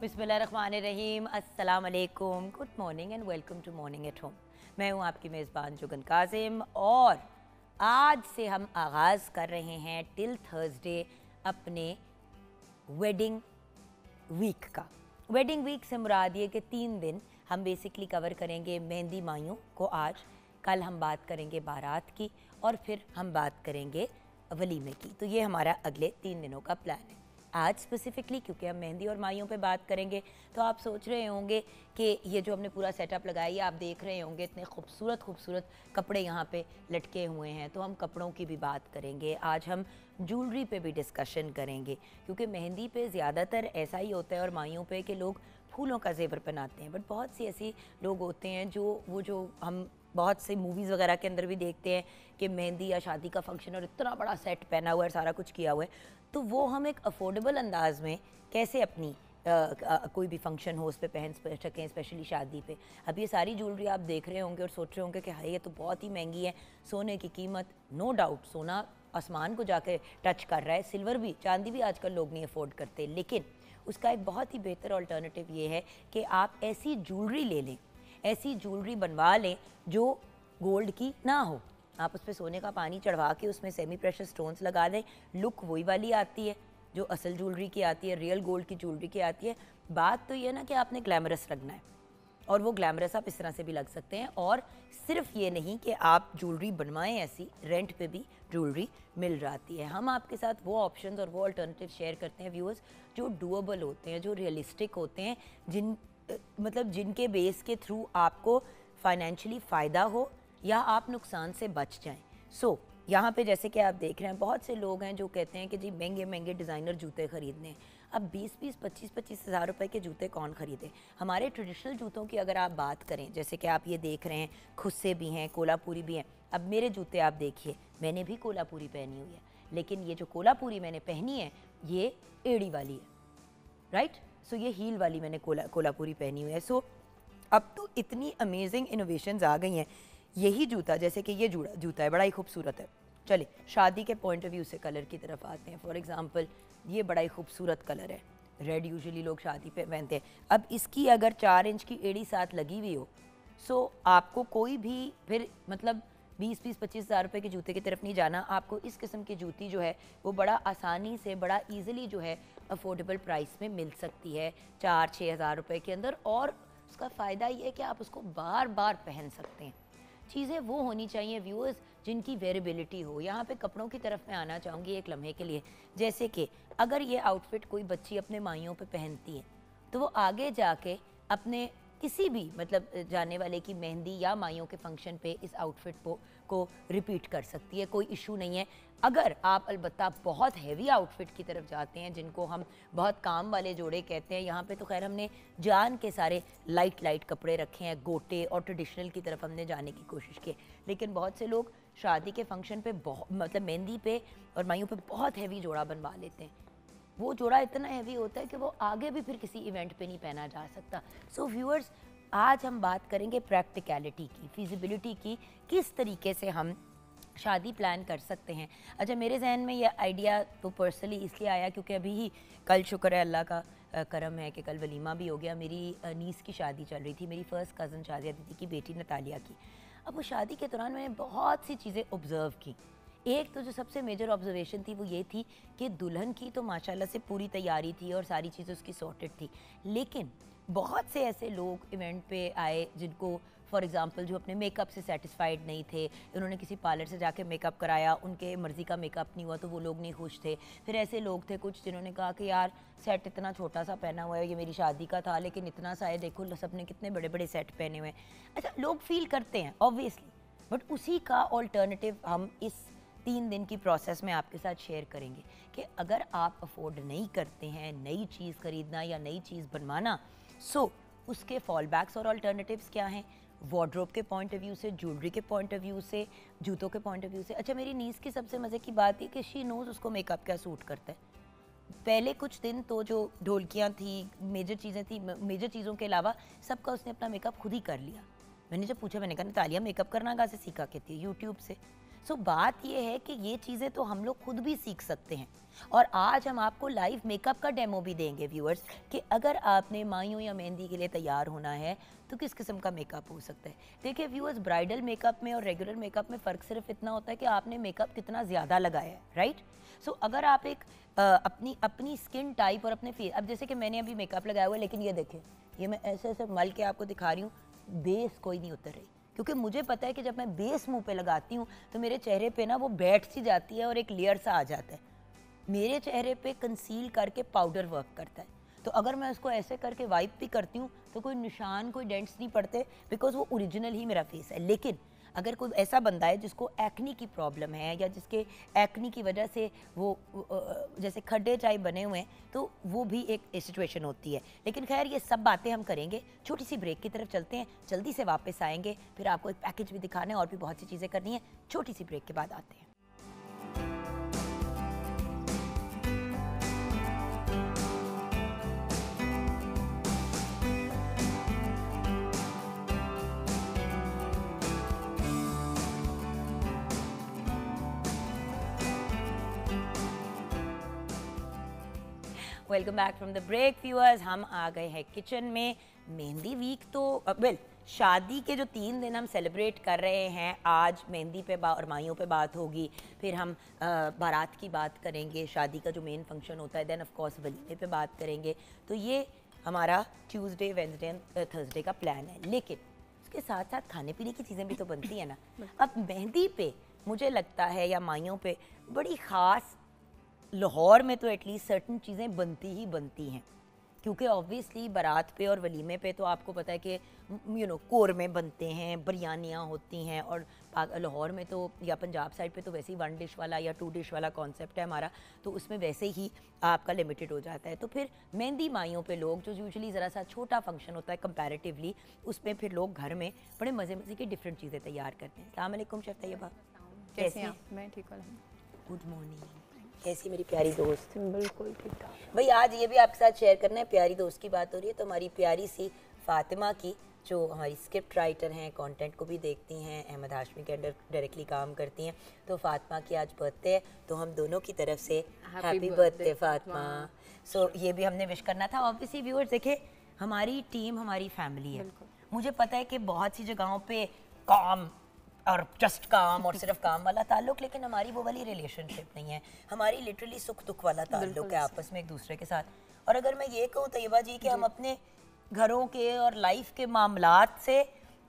बिस्मिल्लाहिर्रहमानिर्रहीम, अस्सलाम वालेकुम, good morning and welcome to morning at home. मैं हूँ आपकी मेज़बान जुगन काजिम और आज से हम आगाज़ कर रहे हैं टिल थर्सडे अपने वेडिंग वीक का। वेडिंग वीक से मुराद ये कि 3 दिन हम बेसिकली कवर करेंगे मेहंदी माइयों को। आज कल हम बात करेंगे बारात की और फिर हम बात करेंगे वलीमे की। तो ये हमारा अगले 3 दिनों का प्लान है। आज स्पेसिफिकली क्योंकि हम मेहंदी और माइयों पे बात करेंगे तो आप सोच रहे होंगे कि ये जो हमने पूरा सेटअप लगाया है, आप देख रहे होंगे इतने खूबसूरत खूबसूरत कपड़े यहाँ पे लटके हुए हैं। तो हम कपड़ों की भी बात करेंगे, आज हम ज्वेलरी पे भी डिस्कशन करेंगे क्योंकि मेहंदी पे ज़्यादातर ऐसा ही होता है और माइयों पे कि लोग फूलों का जेवर पहनाते हैं। बट बहुत सी ऐसी लोग होते हैं जो हम बहुत से मूवीज़ वगैरह के अंदर भी देखते हैं कि मेहंदी या शादी का फंक्शन और इतना बड़ा सेट पहना हुआ है, सारा कुछ किया हुआ है। तो वो हम एक अफोर्डेबल अंदाज में कैसे अपनी कोई भी फंक्शन हो उस पर पहन सकें, स्पेशली शादी पे। अब ये सारी ज्वेलरी आप देख रहे होंगे और सोच रहे होंगे कि हाय ये तो बहुत ही महंगी है। सोने की कीमत नो डाउट, सोना आसमान को जाके टच कर रहा है। सिल्वर भी, चांदी भी आजकल लोग नहीं अफोर्ड करते, लेकिन उसका एक बहुत ही बेहतर अल्टरनेटिव ये है कि आप ऐसी ज्वेलरी ले लें, ऐसी ज्वेलरी बनवा लें जो गोल्ड की ना हो। आप उस पर सोने का पानी चढ़वा के उसमें सेमी प्रेशर स्टोन्स लगा दें, लुक वही वाली आती है जो असल ज्वेलरी की आती है, रियल गोल्ड की ज्वेलरी की आती है। बात तो ये ना कि आपने ग्लैमरस लगना है और वो ग्लैमरस आप इस तरह से भी लग सकते हैं। और सिर्फ ये नहीं कि आप ज्वेलरी बनवाएं, ऐसी रेंट पे भी ज्वेलरी मिल जाती है। हम आपके साथ वो ऑप्शंस और वो अल्टरनेटिव शेयर करते हैं व्यूअर्स जो डूएबल होते हैं, जो रियलिस्टिक होते हैं, मतलब जिनके बेस के थ्रू आपको फाइनेंशियली फ़ायदा हो या आप नुकसान से बच जाएं। सो यहाँ पे जैसे कि आप देख रहे हैं बहुत से लोग हैं जो कहते हैं कि जी महंगे महंगे डिज़ाइनर जूते ख़रीदने हैं। अब 20-20, 25-25 हज़ार रुपए के जूते कौन ख़रीदे। हमारे ट्रेडिशनल जूतों की अगर आप बात करें, जैसे कि आप ये देख रहे हैं खुस्से भी हैं, कोलापुरी भी हैं। अब मेरे जूते आप देखिए, मैंने भी कोलापुरी पहनी हुई है, लेकिन ये जो कोलापुरी मैंने पहनी है ये एड़ी वाली है, राइट। सो ये हील वाली मैंने कोलापुरी पहनी हुई है। सो अब तो इतनी अमेजिंग इनोवेशंस आ गई हैं। यही जूता, जैसे कि ये जूता है, बड़ा ही खूबसूरत है। चलिए शादी के पॉइंट ऑफ व्यू से कलर की तरफ आते हैं। फॉर एग्जांपल ये बड़ा ही खूबसूरत कलर है, रेड यूजुअली लोग शादी पे पहनते हैं। अब इसकी अगर 4 इंच की एड़ी साथ लगी हुई हो, सो आपको कोई भी फिर मतलब 20-25 हज़ार रुपये के जूते की तरफ नहीं जाना। आपको इस किस्म की जूती जो है वो बड़ा आसानी से, बड़ा ईजिली जो है अफोर्डेबल प्राइस में मिल सकती है 4-6 हज़ार रुपये के अंदर। और उसका फ़ायदा ये है कि आप उसको बार बार पहन सकते हैं। चीज़ें वो होनी चाहिए व्यूअर्स जिनकी वेरिएबिलिटी हो। यहाँ पे कपड़ों की तरफ मैं आना चाहूँगी एक लम्हे के लिए। जैसे कि अगर ये आउटफिट कोई बच्ची अपने माइयों पे पहनती है तो वो आगे जाके अपने किसी भी मतलब जाने वाले की मेहंदी या माइयों के फंक्शन पे इस आउटफिट को रिपीट कर सकती है, कोई इशू नहीं है। अगर आप अलबत्ता बहुत हैवी आउटफिट की तरफ जाते हैं, जिनको हम बहुत काम वाले जोड़े कहते हैं, यहाँ पे तो खैर हमने जान के सारे लाइट कपड़े रखे हैं, गोटे और ट्रेडिशनल की तरफ हमने जाने की कोशिश की। लेकिन बहुत से लोग शादी के फंक्शन पे मतलब मेहंदी पे और माइयों पे बहुत हैवी जोड़ा बनवा लेते हैं। वो जोड़ा इतना हैवी होता है कि वो आगे भी फिर किसी इवेंट पे नहीं पहना जा सकता। सो व्यूअर्स, आज हम बात करेंगे प्रैक्टिकलिटी की, फिजिबिलिटी की, किस तरीके से हम शादी प्लान कर सकते हैं। अच्छा, मेरे जहन में ये आइडिया तो पर्सनली इसलिए आया क्योंकि अभी ही कल शुक्र है अल्लाह का करम है कि कल वलीमा भी हो गया। मेरी नीस की शादी चल रही थी, मेरी फ़र्स्ट कज़न शादिया दीदी की बेटी नतालिया की। अब वो शादी के दौरान मैंने बहुत सी चीज़ें ऑब्ज़र्व की। एक तो जो सबसे मेजर ऑब्जर्वेशन थी वो ये थी कि दुल्हन की तो माशाल्लाह से पूरी तैयारी थी और सारी चीज़ें उसकी सॉर्टेड थी, लेकिन बहुत से ऐसे लोग इवेंट पे आए जिनको फॉर एग्जांपल जो अपने मेकअप से सेटिस्फाइड नहीं थे। उन्होंने किसी पार्लर से जाके मेकअप कराया, उनके मर्ज़ी का मेकअप नहीं हुआ तो वो लोग नहीं खुश थे। फिर ऐसे लोग थे कुछ जिन्होंने कहा कि यार सेट इतना छोटा सा पहना हुआ है, ये मेरी शादी का था लेकिन इतना सा है, देखो सब ने कितने बड़े बड़े सेट पहने हुए हैं। अच्छा, लोग फील करते हैं ऑब्वियसली, बट उसी का ऑल्टरनेटिव हम इस 3 दिन की प्रोसेस में आपके साथ शेयर करेंगे कि अगर आप अफोर्ड नहीं करते हैं नई चीज़ ख़रीदना या नई चीज़ बनवाना, सो उसके फॉल बैक्स और अल्टरनेटिव्स क्या हैं, वार्डरोब के पॉइंट ऑफ व्यू से, ज्वेलरी के पॉइंट ऑफ व्यू से, जूतों के पॉइंट ऑफ व्यू से। अच्छा, मेरी नीस की सबसे मज़े की बात है कि शी नोज़ उसको मेकअप क्या सूट करता है। पहले कुछ दिन तो जो ढोलकियाँ थी, मेजर चीज़ें थी, मेजर चीज़ों के अलावा सबका उसने अपना मेकअप खुद ही कर लिया। मैंने जब पूछा, मैंने कहा नतालिया मेकअप करना कहाँ से सीखा? कहती है यूट्यूब से। सो बात ये है कि ये चीज़ें तो हम लोग खुद भी सीख सकते हैं। और आज हम आपको लाइव मेकअप का डेमो भी देंगे व्यूअर्स, कि अगर आपने मायूं या मेहंदी के लिए तैयार होना है तो किस किस्म का मेकअप हो सकता है। देखिए व्यूअर्स, ब्राइडल मेकअप में और रेगुलर मेकअप में फ़र्क सिर्फ इतना होता है कि आपने मेकअप कितना ज़्यादा लगाया है, राइट। सो अगर आप एक अपनी स्किन टाइप और अपने फेस, अब जैसे कि मैंने अभी मेकअप लगाया हुआ है, लेकिन ये देखें, ये मैं ऐसे ऐसे मल के आपको दिखा रही हूँ, बेस कोई नहीं उतर रही, क्योंकि मुझे पता है कि जब मैं बेस मुंह पे लगाती हूँ तो मेरे चेहरे पे ना वो बैठ सी जाती है और एक लेयर सा आ जाता है। मेरे चेहरे पे कंसील करके पाउडर वर्क करता है, तो अगर मैं उसको ऐसे करके वाइप भी करती हूँ तो कोई निशान, कोई डेंट्स नहीं पड़ते, बिकॉज वो ओरिजिनल ही मेरा फेस है। लेकिन अगर कोई ऐसा बंदा है जिसको एक्नी की प्रॉब्लम है या जिसके एक्नी की वजह से वो जैसे खड्डे टाइप बने हुए हैं, तो वो भी एक सिचुएशन होती है। लेकिन खैर ये सब बातें हम करेंगे, छोटी सी ब्रेक की तरफ चलते हैं, जल्दी से वापस आएंगे, फिर आपको एक पैकेज भी दिखाना है और भी बहुत सी चीज़ें करनी है। छोटी सी ब्रेक के बाद आते हैं। Welcome back from the break viewers. हम आ गए हैं किचन में। मेहंदी वीक तो वेल शादी के जो 3 दिन हम सेलिब्रेट कर रहे हैं, आज मेहंदी पे और माइयों पे बात होगी, फिर हम बारात की बात करेंगे, शादी का जो मेन फंक्शन होता है, देन ऑफ कोर्स वलीमे पे बात करेंगे। तो ये हमारा ट्यूसडे, वेडनेसडे एंड थर्सडे का प्लान है। लेकिन उसके साथ साथ खाने पीने की चीज़ें भी तो बनती है ना। अब मेहंदी पे मुझे लगता है या माइयों पे बड़ी ख़ास, लाहौर में तो एटलीस्ट सर्टन चीज़ें बनती ही बनती हैं, क्योंकि ऑब्वियसली बारात पे और वलीमे पे तो आपको पता है कि कोरमे बनते हैं, बिरयानियाँ होती हैं, और लाहौर में तो या पंजाब साइड पे तो वैसे ही 1 डिश वाला या 2 डिश वाला कॉन्सेप्ट है हमारा, तो उसमें वैसे ही आपका लिमिटेड हो जाता है। तो फिर मेहंदी माइयों पे लोग, जो यूजुअली ज़रा सा छोटा फंक्शन होता है कंपैरेटिवली, उसमें फिर लोग घर में बड़े मज़े मज़े की डिफरेंट चीज़ें तैयार करते हैं। अस्सलाम वालेकुम शेफ़ तैयबा, कैसे हैं? मैं ठीक हूँ। Good morning. कैसी मेरी प्यारी दोस्त? बिल्कुल ठीक ठाक। भाई आज ये भी आपके साथ शेयर करना है, प्यारी दोस्त की बात हो रही है तो हमारी प्यारी सी फातिमा की, जो हमारी स्क्रिप्ट राइटर हैं, कंटेंट को भी देखती हैं, अहमद हाशमी के अंडर डायरेक्टली काम करती हैं। तो फातिमा की आज बर्थडे है, तो हम दोनों की तरफ से हैप्पी बर्थडे फातिमा। सो ये भी हमने विश करना था। ऑब्वियसली व्यूअर्स देखे, हमारी टीम हमारी फैमिली है। मुझे पता है कि बहुत सी जगहों पे काम और जस्ट काम और सिर्फ काम वाला ताल्लुक, लेकिन हमारी वो वाली रिलेशनशिप नहीं है। हमारी लिटरली सुख दुख वाला ताल्लुक है आपस में एक दूसरे के साथ। और अगर मैं ये कहूँ तैयबा जी कि हम अपने घरों के और लाइफ के मामलात से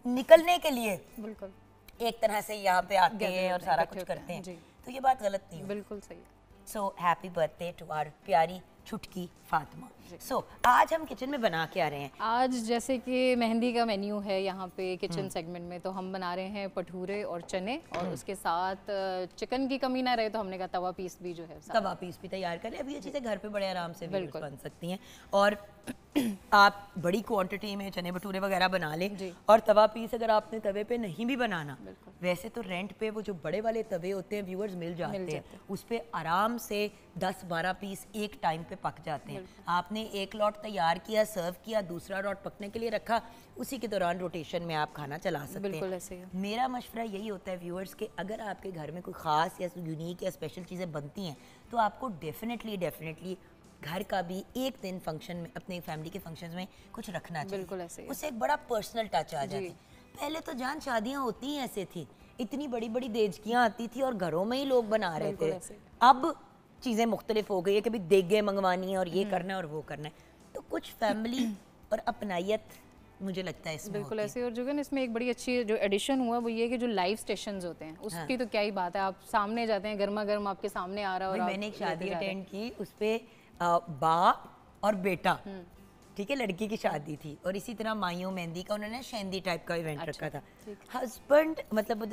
निकलने के लिए बिल्कुल एक तरह से यहाँ पे आते हैं और सारा कुछ करते हैं, तो ये बात गलत नहीं है। बिल्कुल सही। So happy birthday to our प्यारी छुटकी फातिमा। सो आज हम किचन में बना के आ रहे हैं। आज जैसे कि मेहंदी का मेन्यू है यहाँ पे किचन सेगमेंट में, तो हम बना रहे हैं भटूरे और चने, और उसके साथ चिकन की कमी ना रहे तो हमने कहा तवा पीस भी जो है, तवा पीस भी तैयार करें। अब ये चीज़ें घर पे बड़े आराम से बन सकती हैं, और आप बड़ी क्वांटिटी में चने भटूरे वगैरह बना लें। और तवा पीस अगर आपने तवे पे नहीं भी बनाना, वैसे तो रेंट पे वो जो बड़े वाले तवे होते हैं व्यूअर्स मिल जाते हैं, उस पे आराम से 10-12 पीस एक टाइम पे पक जाते हैं। आपने एक लॉट तैयार किया, सर्व किया, दूसरा लॉट पकने के लिए रखा, उसी के दौरान रोटेशन में आप खाना चला सकते हैं। ऐसे ही। मेरा मशवरा यही होता है व्यूअर्स कि अगर आपके घर में कोई ख़ास या यूनिक या स्पेशल चीज़ें बनती हैं, तो आपको डेफिनेटली घर का भी एक दिन फंक्शन में, अपने फैमिली के फंक्शंस में कुछ रखना चाहिए। बिल्कुल ऐसे ही। उससे एक बड़ा पर्सनल टच आ जाता है। पहले तो जान शादियाँ होती ही ऐसे थी, इतनी बड़ी बड़ी देजकियाँ आती थी और घरों में ही लोग बना रहे थे। अब चीज़ें मुख्तलिफ हो गई है कि भाई देगे मंगवानी है और ये करना है और वो करना है, तो कुछ फैमिली और अपनायत मुझे लगता है इसमें बिल्कुल ऐसे। और जुगन इसमें एक बड़ी अच्छी जो एडिशन हुआ वो ये कि जो लाइव स्टेशंस होते हैं उसकी तो क्या ही बात है, आप सामने जाते हैं, गर्मा गर्म आपके सामने आ रहा है। और मैंने एक शादी अटेंड की, उस पे बाप और बेटा, ठीक है, लड़की की शादी थी, और इसी तरह माइयों मेहंदी का उन्होंने शेंदी टाइप का इवेंट रखा था। हस्बैंड मतलब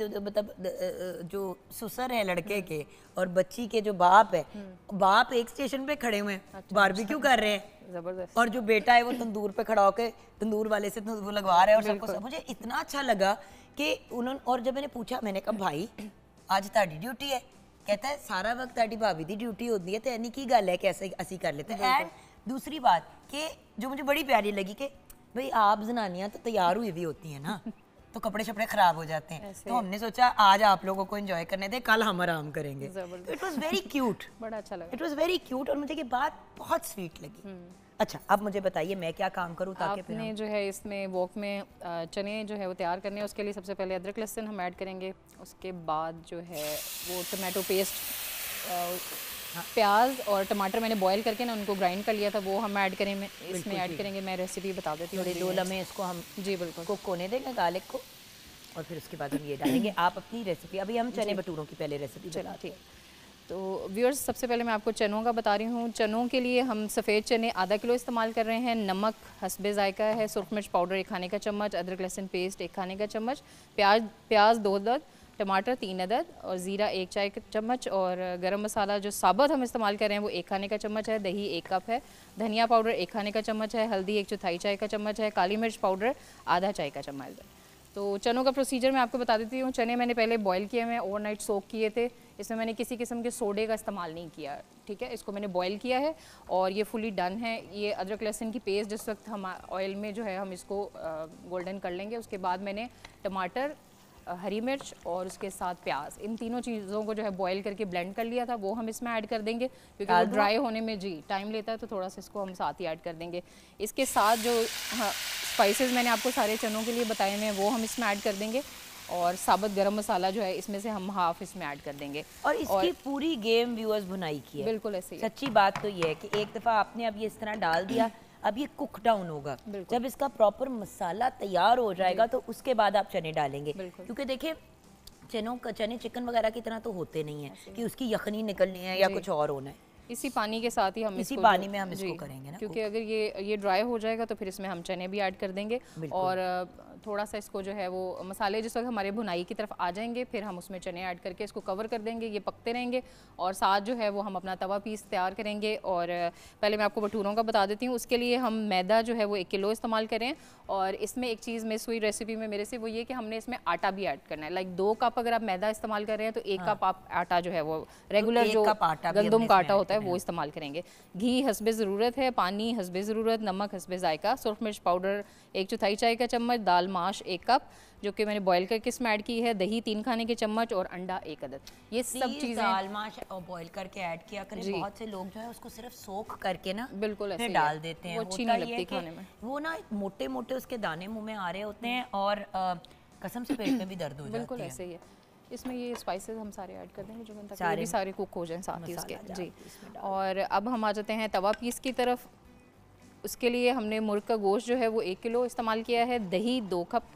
जो ससुर है लड़के के और बच्ची के जो बाप है, बाप एक स्टेशन पे खड़े हुए हैं, बारबेक्यू कर रहे हैं जबरदस्त, और जो बेटा है वो तंदूर पे खड़ा होकर तंदूर वाले से वो लगवा रहा है और सबको। मुझे इतना अच्छा लगा कि उन्होंने, और जब मैंने पूछा, मैंने कहा भाई आज ताड़ी ड्यूटी है, कहता है सारा वक्त ताड़ी भाभी दी ड्यूटी होती है, तो यानी की गल है कैसे असी कर लेते हैं। एंड दूसरी बात कि जो मुझे बड़ी प्यारी लगी कि भाई आप जनानियां तो तैयार हुई भी होती हैं ना, तो कपड़े शपड़े खराब हो जाते हैं, तो हमने सोचा आज आप लोगों को एंजॉय करने दे, कल हम आराम करेंगे। इट वाज वेरी क्यूट, बड़ा अच्छा लगा। इट वाज वेरी क्यूट और मुझे ये बात बहुत स्वीट लगी। अच्छा, अब मुझे बताइए मैं क्या काम करूँ ताकि फिर आपने जो है इसमें वॉक में चने जो है वो तैयार करने हैं। उसके लिए सबसे पहले अदरक लहसुन हम ऐड करेंगे, उसके बाद जो है वो टमाटो पेस्ट, प्याज और टमाटर मैंने बॉईल करके ना उनको ग्राइंड कर लिया था, वो हम ऐड करेंगे, इसमें ऐड करेंगे। मैं रेसिपी बता देती हूँ। थोड़े 2 लम्हे इसको हम जी बिल्कुल कुक होने देंगे गार्लिक को, और फिर उसके बाद हम ये डालेंगे। आप अपनी रेसिपी, अभी हम चने भटूरों की पहले रेसिपी चलाते हैं। तो व्यूअर्स, सबसे पहले मैं आपको चनों का बता रही हूँ। चनों के लिए हम सफ़ेद चने आधा किलो इस्तेमाल कर रहे हैं। नमक हस्बे जायका है, सुरख मिर्च पाउडर 1 खाने का चम्मच, अदरक लहसुन पेस्ट 1 खाने का चम्मच, प्याज 2 अदद, टमाटर 3 अदद और ज़ीरा 1 चाय का चम्मच, और गरम मसाला जो साबुत हम इस्तेमाल कर रहे हैं वो 1 खाने का चम्मच है। दही 1 कप है, धनिया पाउडर 1 खाने का चम्मच है, हल्दी 1/4 चाय का चम्मच है, काली मिर्च पाउडर आधा चाय का चम्मच है। तो चनों का प्रोसीजर मैं आपको बता देती हूँ। चने मैंने पहले बॉईल किए हुए, ओवरनाइट सोक किए थे। इसमें मैंने किसी किस्म के सोडे का इस्तेमाल नहीं किया, ठीक है। इसको मैंने बॉईल किया है और ये फुली डन है। ये अदरक लहसुन की पेस्ट जिस वक्त हम ऑयल में जो है हम इसको गोल्डन कर लेंगे। उसके बाद मैंने टमाटर, हरी मिर्च और उसके साथ प्याज, इन तीनों चीज़ों को जो है बॉईल करके ब्लेंड कर लिया था, वो हम इसमें ऐड कर देंगे क्योंकि वो ड्राई होने में जी टाइम लेता है, तो थोड़ा सा इसको हम साथ ही ऐड कर देंगे। इसके साथ जो स्पाइसेस मैंने आपको सारे चनों के लिए बताए हुए हैं वो हम इसमें ऐड कर देंगे, और साबुत गरम मसाला जो है इसमें से हम हाफ इसमें ऐड कर देंगे। और इसकी पूरी गेम व्यूअर्स भुनाई की है। बिल्कुल ऐसे ही। सच्ची बात तो ये है कि एक दफ़ा आपने अब ये इस तरह डाल दिया, अब ये कुक डाउन होगा। जब इसका प्रॉपर मसाला तैयार हो जाएगा तो उसके बाद आप चने डालेंगे, क्योंकि देखिए चने चिकन वगैरह की तरह तो होते नहीं है कि उसकी यखनी निकलनी है या कुछ और होना है। इसी पानी के साथ ही हम इसी पानी में हम इसको करेंगे ना, क्योंकि अगर ये ड्राई हो जाएगा तो फिर इसमें हम चने भी ऐड कर देंगे, और थोड़ा सा इसको जो है वो मसाले जिस वक्त हमारे भुनाई की तरफ आ जाएंगे फिर हम उसमें चने ऐड करके इसको कवर कर देंगे। ये पकते रहेंगे और साथ जो है वो हम अपना तवा पीस तैयार करेंगे। और पहले मैं आपको भटूरों का बता देती हूँ। उसके लिए हम मैदा जो है वो 1 किलो इस्तेमाल करें, और इसमें एक चीज़ मिस हुई रेसिपी में मेरे से, वो ये कि हमने इसमें आटा भी ऐड करना है। लाइक 2 कप अगर आप मैदा इस्तेमाल कर रहे हैं तो 1 कप आप आटा जो है वो रेगुलर जो गंदम का आटा होता है वो इस्तेमाल करेंगे। घी हस्बे ज़रूरत है, पानी हस्बे ज़रूरत, नमक हस्बे जायका, सुरख मिर्च पाउडर 1/4 चाय का चम्मच, दाल माश 1 कप जो कि मैंने बॉईल करके इसमें ऐड की है, दही 3 खाने के चम्मच और अंडा 1 अदद। ये सब चीज़ें दाल माश और बॉईल करके ऐड किया करें। बहुत से लोग जो है उसको सिर्फ सोख करके ना बिल्कुल ऐसे डाल देते हैं, वो अच्छी नहीं लगती खाने में। वो ना मोटे मोटे उसके दाने मुंह में आ रहे होते हैं और कसम से पेट में भी दर्द हो जाती है। बिल्कुल ऐसे ही है। इसमें ये स्पाइसेस हम सारे ऐड कर देंगे जो बनता है, ये भी सारे कुक हो जाएं साथ ही उसके जी। और अब हम आ जाते हैं तवा पीस की तरफ। उसके लिए हमने मुर्ग का गोश्त जो है वो 1 किलो इस्तेमाल किया है, दही 2 कप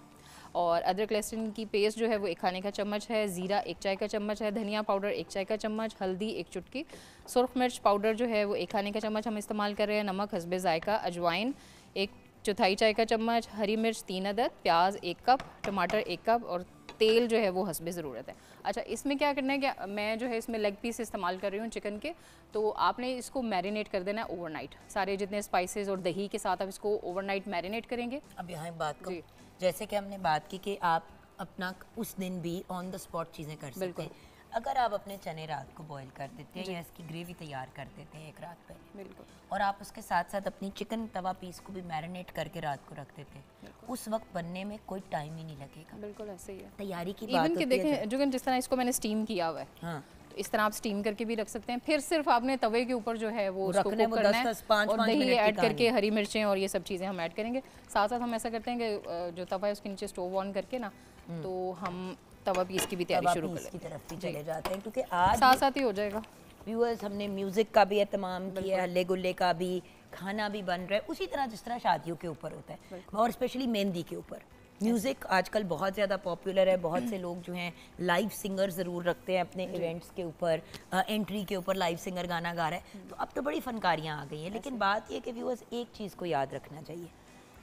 और अदरक लहसुन की पेस्ट जो है वो 1 खाने का चम्मच है, ज़ीरा 1 चाय का चम्मच है, धनिया पाउडर 1 चाय का चम्मच, हल्दी 1 चुटकी, सुरख मिर्च पाउडर जो है वो 1 खाने का चम्मच हम इस्तेमाल कर रहे हैं, नमक हस्बे जायका, अजवाइन 1/4 चाय का चम्मच, हरी मिर्च 3 अदद, प्याज 1 कप, टमाटर 1 कप और तेल जो है वो हस्बे ज़रूरत है। अच्छा, इसमें क्या करना है, क्या मैं जो है इसमें लेग पीस इस्तेमाल कर रही हूँ चिकन के, तो आपने इसको मैरिनेट कर देना है ओवरनाइट। सारे जितने स्पाइसेस और दही के साथ आप इसको ओवरनाइट मैरिनेट करेंगे। अब यहाँ बात को जैसे कि हमने बात की कि आप अपना उस दिन भी ऑन द स्पॉट चीज़ें कर सकते हैं। अगर आप अपने चने रात को बॉईल कर देते हैं या इसकी ग्रेवी तैयार कर देते हैं 1 रात पहले, बिल्कुल, और आप उसके साथ साथ अपनी चिकन तवा पीस को भी मैरिनेट करके रात को रख देते हैं, उस वक्त बनने में कोई टाइम ही नहीं लगेगा। बिल्कुल ऐसे ही है। तैयारी की बात होती है। देखें जुगन, जिस तरह इसको मैंने स्टीम किया हुआ है, हाँ, तो इस तरह आप स्टीम करके भी रख सकते हैं। फिर सिर्फ आपने तवे के ऊपर जो है वो उसको कुक करना है और दही ऐड करके हरी मिर्चें और ये सब चीज़ें हम ऐड करेंगे। साथ साथ हम ऐसा करते हैं कि जो तवा है उसके नीचे स्टोव ऑन करके ना, तो हम तवा पीस की भी तैयारी शुरू कर तरफ भी चले जाते हैं, क्योंकि आज साथ साथ ही हो जाएगा। व्यूअर्स, हमने म्यूज़िक का भी एहतमाम किया, हल्ले गुल्ले का भी, खाना भी बन रहा है उसी तरह जिस तरह शादियों के ऊपर होता है, और स्पेशली मेहंदी के ऊपर। म्यूज़िक आजकल बहुत ज़्यादा पॉपुलर है। बहुत से लोग जो हैं लाइव सिंगर ज़रूर रखते हैं अपने इवेंट्स के ऊपर, एंट्री के ऊपर लाइव सिंगर गाना गा रहा है, तो अब तो बड़ी फनकारियाँ आ गई हैं। लेकिन बात ये कि व्यूअर्स, एक चीज़ को याद रखना चाहिए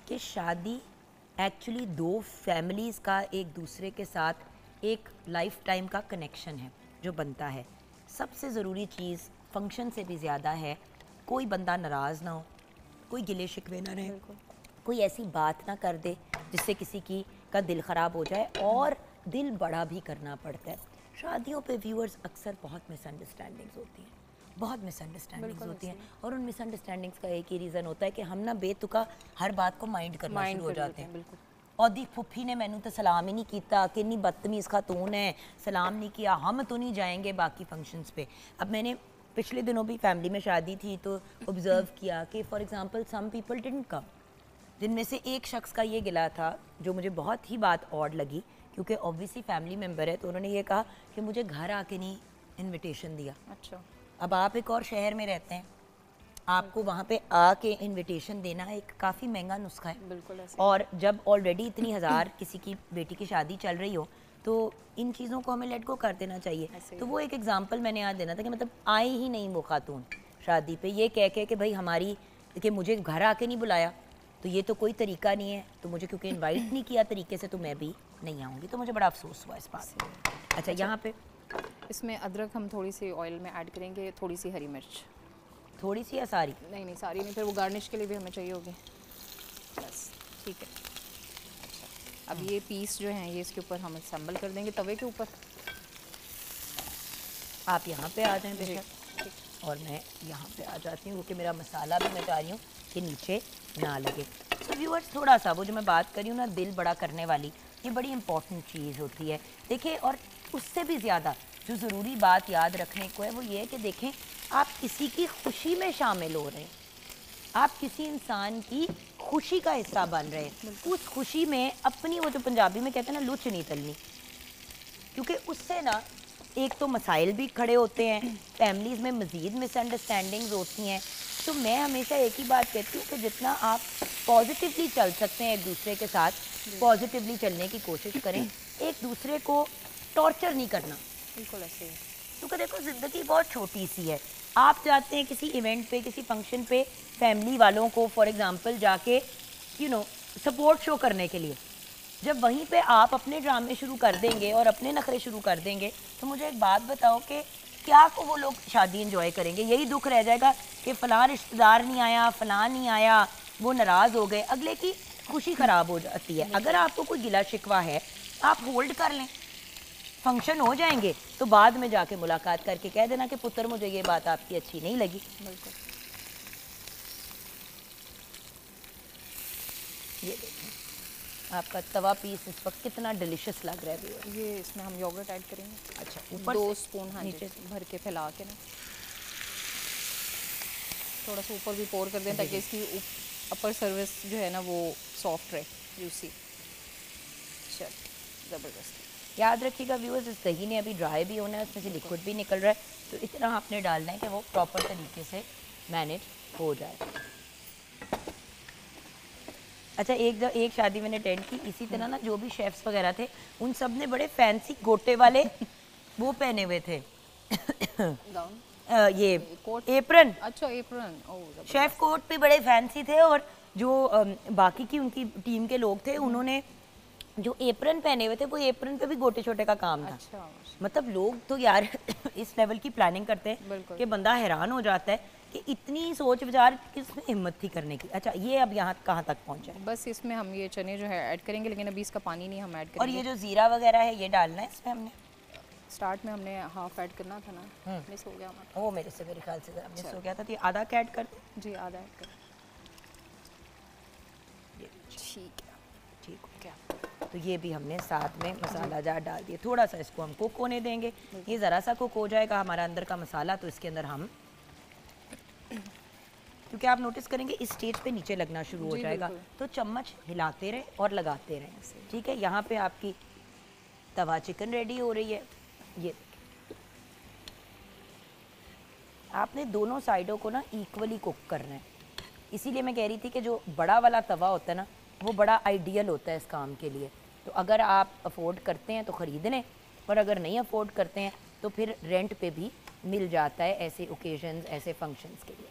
कि शादी एक्चुअली 2 फैमिलीज़ का एक दूसरे के साथ एक लाइफ टाइम का कनेक्शन है जो बनता है। सबसे ज़रूरी चीज़ फंक्शन से भी ज़्यादा है कोई बंदा नाराज़ ना हो, कोई गिले शिकवे ना रहे, कोई ऐसी बात ना कर दे जिससे किसी की का दिल ख़राब हो जाए, और दिल बड़ा भी करना पड़ता है। शादियों पे व्यूअर्स अक्सर बहुत मिसअंडरस्टैंडिंग्स होती हैं, बहुत मिसअंडरस्टैंडिंग्स होती हैं, और उन मिसअंडरस्टैंडिंग्स का एक ही रीज़न होता है कि हम ना बेतुका हर बात को माइंड करना शुरू हो जाते हैं। ओदी फुफी ने मैनू तो सलाम ही नहीं किया, कितनी बदतमीज़ खातून है, सलाम नहीं किया, हम तो नहीं जाएंगे बाकी फंक्शंस पे। अब मैंने पिछले दिनों भी फैमिली में शादी थी तो ऑब्ज़र्व किया कि for example some people didn't come, जिनमें से एक शख्स का ये गिला था जो मुझे बहुत ही बात ऑड लगी, क्योंकि ऑब्वियसली फैमिली मेम्बर है, तो उन्होंने ये कहा कि मुझे घर आके नहीं इनविटेशन दिया। अच्छा। अब आप एक और शहर में रहते हैं, आपको वहाँ पे आके इनविटेशन देना एक काफ़ी महंगा नुस्खा है। बिल्कुल ऐसे। और जब ऑलरेडी इतनी हज़ार किसी की बेटी की शादी चल रही हो तो इन चीज़ों को हमें लेट गो कर देना चाहिए। तो वो एक एग्जांपल मैंने आज देना था कि मतलब आई ही नहीं वो खातून शादी पे ये कह के कि भाई हमारी, कि मुझे घर आके नहीं बुलाया, तो ये तो कोई तरीका नहीं है, तो मुझे क्योंकि इनवाइट नहीं किया तरीके से तो मैं भी नहीं आऊँगी। तो मुझे बड़ा अफसोस हुआ इस बात से। अच्छा, यहाँ पे इसमें अदरक हम थोड़ी सी ऑयल में ऐड करेंगे, थोड़ी सी हरी मिर्च। थोड़ी सी या सारी? नहीं सारी नहीं, फिर वो गार्निश के लिए भी हमें चाहिए होगी। बस ठीक है। अच्छा, अब ये पीस जो हैं ये इसके ऊपर हम असेंबल कर देंगे तवे के ऊपर। आप यहाँ पे आ जाएं बेशक, और मैं यहाँ पे आ जाती हूँ क्योंकि मेरा मसाला भी मैं चाह रही हूँ कि नीचे ना लगे। तो व्यूअर्स थोड़ा सा वो जो मैं बात कर रही हूँ ना दिल बड़ा करने वाली, ये बड़ी इंपॉर्टेंट चीज़ होती है। देखिए, और उससे भी ज़्यादा जो ज़रूरी बात याद रखने को है वो ये है कि देखें, आप किसी की खुशी में शामिल हो रहे हैं, आप किसी इंसान की खुशी का हिस्सा बन रहे हैं, उस खुशी में अपनी, वो जो पंजाबी में कहते हैं ना, लुच नहीं तलनी, क्योंकि उससे ना एक तो मसाइल भी खड़े होते हैं, फैमिलीज़ में मज़ीद मिसअंडरस्टैंडिंग्स होती हैं। तो मैं हमेशा एक ही बात कहती हूँ कि जितना आप पॉजिटिवली चल सकते हैं एक दूसरे के साथ, पॉजिटिवली चलने की कोशिश करें, एक दूसरे को टॉर्चर नहीं करना। बिल्कुल ऐसे ही। क्योंकि देखो ज़िंदगी बहुत छोटी सी है, आप जाते हैं किसी इवेंट पे, किसी फंक्शन पे, फैमिली वालों को फॉर एग्जांपल जाके सपोर्ट शो करने के लिए, जब वहीं पे आप अपने ड्रामे शुरू कर देंगे और अपने नखरे शुरू कर देंगे, तो मुझे एक बात बताओ कि क्या को वो लोग शादी एंजॉय करेंगे? यही दुख रह जाएगा कि फ़लाँ रिश्तेदार नहीं आया, फ़लाँ नहीं आया, वो नाराज़ हो गए, अगले की खुशी ख़राब हो जाती है। अगर आपको कोई गिला शिकवा है, आप होल्ड कर लें, फंक्शन हो जाएंगे तो बाद में जाके मुलाकात करके कह देना कि पुत्र मुझे ये बात आपकी अच्छी नहीं लगी। बिल्कुल। ये देखें, आपका तवा पीस इस वक्त कितना डिलीशियस लग रहा है। ये इसमें हम योगर्ट ऐड करेंगे। अच्छा, ऊपर 2 स्पून, हाँ नीचे जी, भर के फैला के ना थोड़ा सा ऊपर भी पोर कर दें ताकि इसकी अपर सर्विस जो है ना वो सॉफ्ट रहे, जूसी। चल, ज़बरदस्त। याद रखिएगा व्यूअर्स, इस दही ने अभी ड्राई भी होना है, उसमें से लिक्विड भी निकल रहा है, तो इतना आपने डालना है कि वो प्रॉपर तरीके से मैनेज हो जाए। अच्छा, एक शादी मैंने अटेंड की, इसी तरह ना जो भी शेफ्स वगैरह थे उन सब ने बड़े फैंसी गोटे वाले वो पहने हुए थे गाउन, ये कोट, एप्रन। अच्छा एप्रन, ओह शेफ कोट भी बड़े फैंसी थे, और जो बाकी की उनकी टीम के लोग थे उन्होंने जो एप्रन पहने हुए थे वो एप्रन पे भी गोटे छोटे का काम था। अच्छा। मतलब लोग तो यार इस लेवल की प्लानिंग करते हैं बिल्कुल। कि बंदा हैरान हो जाता है कि इतनी सोच विचार किसमें हिम्मत थी करने की। अच्छा, ये अब यहाँ कहाँ तक पहुँचा है? बस इसमें हम ये चने जो है ऐड करेंगे, लेकिन अभी इसका पानी नहीं हम ऐड और करेंगे। ये जो जीरा वगैरह है ये डालना है इसमें हमने? स्टार्ट में हमने हाफ ऐड करना था ना, मिस हो गया हमारा। वो मेरे ख्याल से ज़रा मिस हो गया था, तो ये आधा का ऐड कर दें? जी, आधा ऐड कर। ठीक है, ठीक हो गया। तो ये भी हमने साथ में मसाला जार डाल दिया, थोड़ा सा इसको हम कुक होने देंगे। ये ज़रा सा कुक हो जाएगा हमारा अंदर का मसाला, तो इसके अंदर हम, क्योंकि आप नोटिस करेंगे इस स्टेज पे नीचे लगना शुरू हो जाएगा, तो चम्मच हिलाते रहे और लगाते रहे। ठीक है, यहाँ पे आपकी तवा चिकन रेडी हो रही है। ये आपने दोनों साइडों को ना इक्वली कुक करना है, इसीलिए मैं कह रही थी कि जो बड़ा वाला तवा होता है ना वो बड़ा आइडियल होता है इस काम के लिए। तो अगर आप अफोर्ड करते हैं तो ख़रीद लें, और अगर नहीं अफोर्ड करते हैं तो फिर रेंट पे भी मिल जाता है ऐसे ओकेजन्स, ऐसे फंक्शंस के लिए।